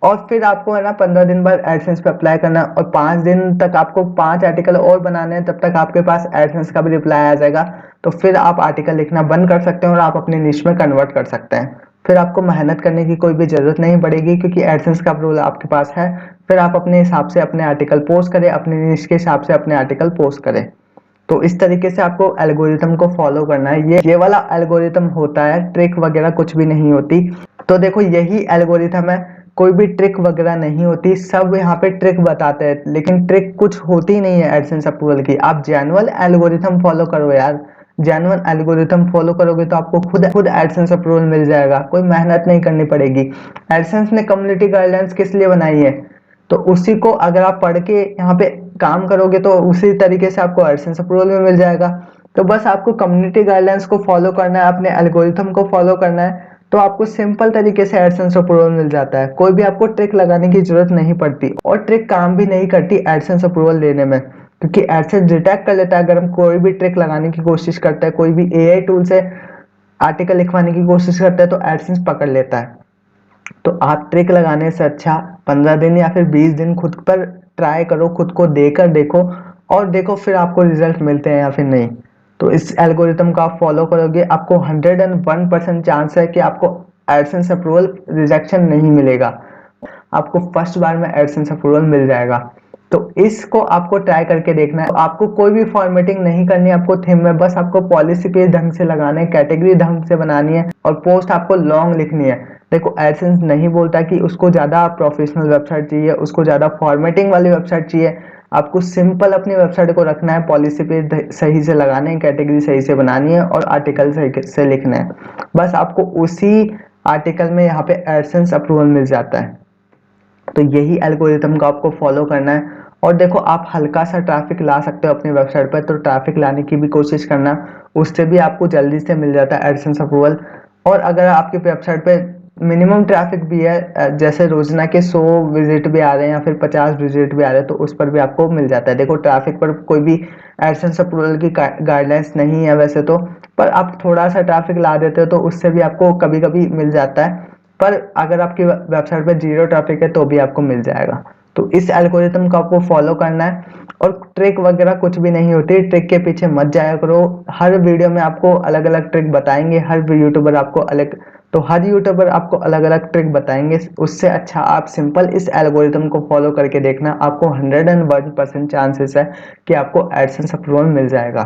और फिर आपको है ना 15 दिन बाद एडसेंस पे अप्लाई करना है, और 5 दिन तक आपको 5 आर्टिकल और बनाने हैं, तब तक आपके पास एडसेंस का भी रिप्लाई आ जाएगा। तो फिर आप आर्टिकल लिखना बंद कर सकते हैं और आप अपने निश में कन्वर्ट कर सकते हैं। फिर आपको मेहनत करने की कोई भी जरूरत नहीं पड़ेगी, क्योंकि एडसेंस का अप्रूवल आपके पास है। फिर आप अपने हिसाब से अपने आर्टिकल पोस्ट करें, अपने निश के हिसाब से अपने आर्टिकल पोस्ट करें। तो इस तरीके से आपको एल्गोरिथम को फॉलो करना है। ये वाला एल्गोरिथम होता है, ट्रिक वगैरह कुछ भी नहीं होती। तो देखो यही एल्गोरिथम है, कोई भी ट्रिक वगैरह नहीं होती। सब यहाँ पे ट्रिक बताते हैं लेकिन ट्रिक कुछ होती नहीं है एडसेंस अप्रूवल की। आप जेन्युइन एल्गोरिथम फॉलो करो यार। जेन्युइन एल्गोरिथम फॉलो करोगे तो आपको खुद एडसेंस अप्रूवल मिल जाएगा, कोई मेहनत नहीं करनी पड़ेगी। एडसेंस ने कम्युनिटी गाइडलाइंस किस लिए बनाई है, तो उसी को अगर आप पढ़ के यहाँ पे काम करोगे तो उसी तरीके से आपको एडसेंस अप्रूवल भी मिल जाएगा। तो बस आपको कम्युनिटी गाइडलाइंस को फॉलो करना है, अपने एल्गोरिथम को फॉलो करना है। तो आपको सिंपल तरीके से एडसेंस अप्रूवल मिल जाता है। कोई भी आपको ट्रिक लगाने की जरूरत नहीं पड़ती और ट्रिक काम भी नहीं करती एडसेंस अप्रूवल लेने में, क्योंकि एडसेंस डिटेक्ट कर लेता है अगर हम कोई भी ट्रिक लगाने की कोशिश करते हैं, कोई भी एआई टूल से आर्टिकल लिखवाने की कोशिश करते हैं तो एडसेंस पकड़ लेता है। तो आप ट्रिक लगाने से अच्छा 15 दिन या फिर 20 दिन खुद पर ट्राई करो, खुद को देकर देखो और देखो फिर आपको रिजल्ट मिलते हैं या फिर नहीं। तो इस एल्गोरिथम को आप फॉलो करोगे, आपको 101% चांस है कि आपको एडसेंस अप्रूवल रिजेक्शन नहीं मिलेगा, आपको फर्स्ट बार में एडसेंस अप्रूवल मिल जाएगा। तो इसको आपको ट्राई करके देखना है। आपको कोई भी फॉर्मेटिंग नहीं करनी है आपको थीम में, बस आपको पॉलिसी पेज ढंग से लगाने, कैटेगरी ढंग से बनानी है और पोस्ट आपको लॉन्ग लिखनी है। देखो एडसेंस नहीं बोलता कि उसको ज़्यादा प्रोफेशनल वेबसाइट चाहिए, उसको ज़्यादा फॉर्मेटिंग वाली वेबसाइट चाहिए। आपको सिंपल अपनी वेबसाइट को रखना है, पॉलिसी पेज सही से लगाने हैं, कैटेगरी सही से बनानी है और आर्टिकल सही से लिखना है। बस आपको उसी आर्टिकल में यहाँ पे एडसेंस अप्रूवल मिल जाता है। तो यही एल्गोरिथम को आपको फॉलो करना है। और देखो आप हल्का सा ट्रैफिक ला सकते हो अपनी वेबसाइट पर, तो ट्रैफिक लाने की भी कोशिश करना, उससे भी आपको जल्दी से मिल जाता है एडसेंस अप्रूवल। और अगर आपकी वेबसाइट पे मिनिमम ट्रैफिक भी है, जैसे रोजाना के 100 विजिट भी आ रहे हैं या फिर 50 विजिट भी आ रहे हैं, तो उस पर भी आपको मिल जाता है। देखो ट्रैफिक पर कोई भी एडसेंस अप्रूवल की गाइडलाइंस नहीं है वैसे तो, पर आप थोड़ा सा ट्रैफिक ला देते हो तो उससे भी आपको कभी कभी मिल जाता है। पर अगर आपकी वेबसाइट पर जीरो ट्रैफिक है तो भी आपको मिल जाएगा। तो इस एल्गोरिथम को आपको फॉलो करना है और ट्रिक वगैरह कुछ भी नहीं होती, ट्रिक के पीछे मत जाया करो। हर वीडियो में आपको अलग अलग ट्रिक बताएंगे, हर यूट्यूबर आपको अलग, तो हर यूट्यूबर आपको अलग अलग ट्रिक बताएंगे। उससे अच्छा आप सिंपल इस एल्गोरिथम को फॉलो करके देखना, आपको 101% चांसेस है कि आपको एडसेंस अप्रूवल मिल जाएगा।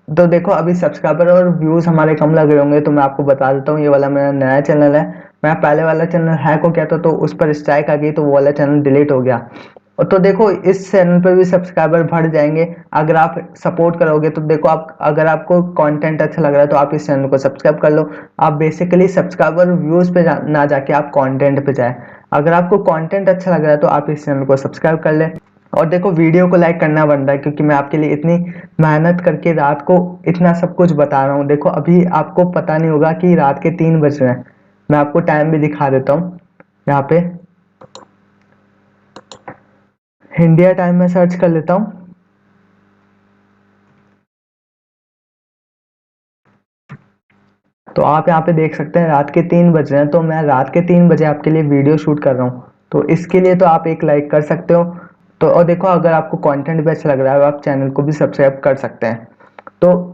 तो देखो अभी सब्सक्राइबर और व्यूज हमारे कम लग रहे होंगे, तो मैं आपको बता देता हूँ, ये वाला मेरा नया चैनल है। मैं पहले वाला चैनल हैक हो गया था तो उस पर स्ट्राइक आ गई तो वो वाला चैनल डिलीट हो गया। और तो देखो इस चैनल पर भी सब्सक्राइबर बढ़ जाएंगे अगर आप सपोर्ट करोगे। तो देखो आप अगर आपको कंटेंट अच्छा लग रहा है तो आप इस चैनल को सब्सक्राइब कर लो। आप बेसिकली सब्सक्राइबर व्यूज पे ना जाके आप कंटेंट पे जाए। अगर आपको कंटेंट अच्छा लग रहा है तो आप इस चैनल को सब्सक्राइब कर ले। और देखो वीडियो को लाइक करना बनता है, क्योंकि मैं आपके लिए इतनी मेहनत करके रात को इतना सब कुछ बता रहा हूँ। देखो अभी आपको पता नहीं होगा कि रात के 3 बज रहे हैं। मैं आपको टाइम भी दिखा देता हूँ यहाँ पे, इंडिया टाइम में सर्च कर लेता हूँ। तो आप यहाँ पे देख सकते हैं रात के 3 बज रहे हैं, तो मैं रात के 3 बजे आपके लिए वीडियो शूट कर रहा हूँ। तो इसके लिए तो आप एक लाइक कर सकते हो। तो और देखो अगर आपको कंटेंट भी अच्छा लग रहा है आप चैनल को भी सब्सक्राइब कर सकते हैं। तो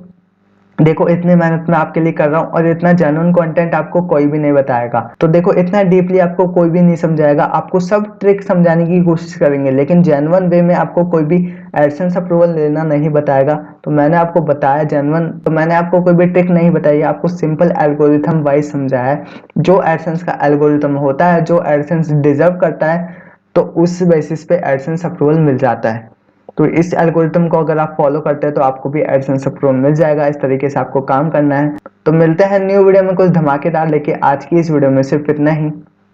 देखो इतनी मेहनत मैं आपके लिए कर रहा हूँ और इतना जेन्युइन कंटेंट आपको कोई भी नहीं बताएगा। तो देखो इतना डीपली आपको कोई भी नहीं समझाएगा, आपको सब ट्रिक समझाने की कोशिश करेंगे लेकिन जेन्युइन वे में आपको कोई भी एडसेंस अप्रूवल लेना नहीं बताएगा। तो मैंने आपको बताया जेन्युइन, तो मैंने आपको कोई भी ट्रिक नहीं बताई, आपको सिंपल एल्गोरिथम वाइज समझाया है। जो एडसेंस का एल्गोरिथम होता है, जो एडसेंस डिजर्व करता है, तो उस बेसिस पे एडसेंस अप्रूवल मिल जाता है। तो इस एल्गोरिथम को अगर आप फॉलो करते हैं तो आपको भी एडसेंस अप्रूवल मिल जाएगा। इस तरीके से आपको काम करना है। तो मिलते हैं न्यू वीडियो में कुछ धमाकेदार लेके। आज की इस वीडियो में सिर्फ इतना ही।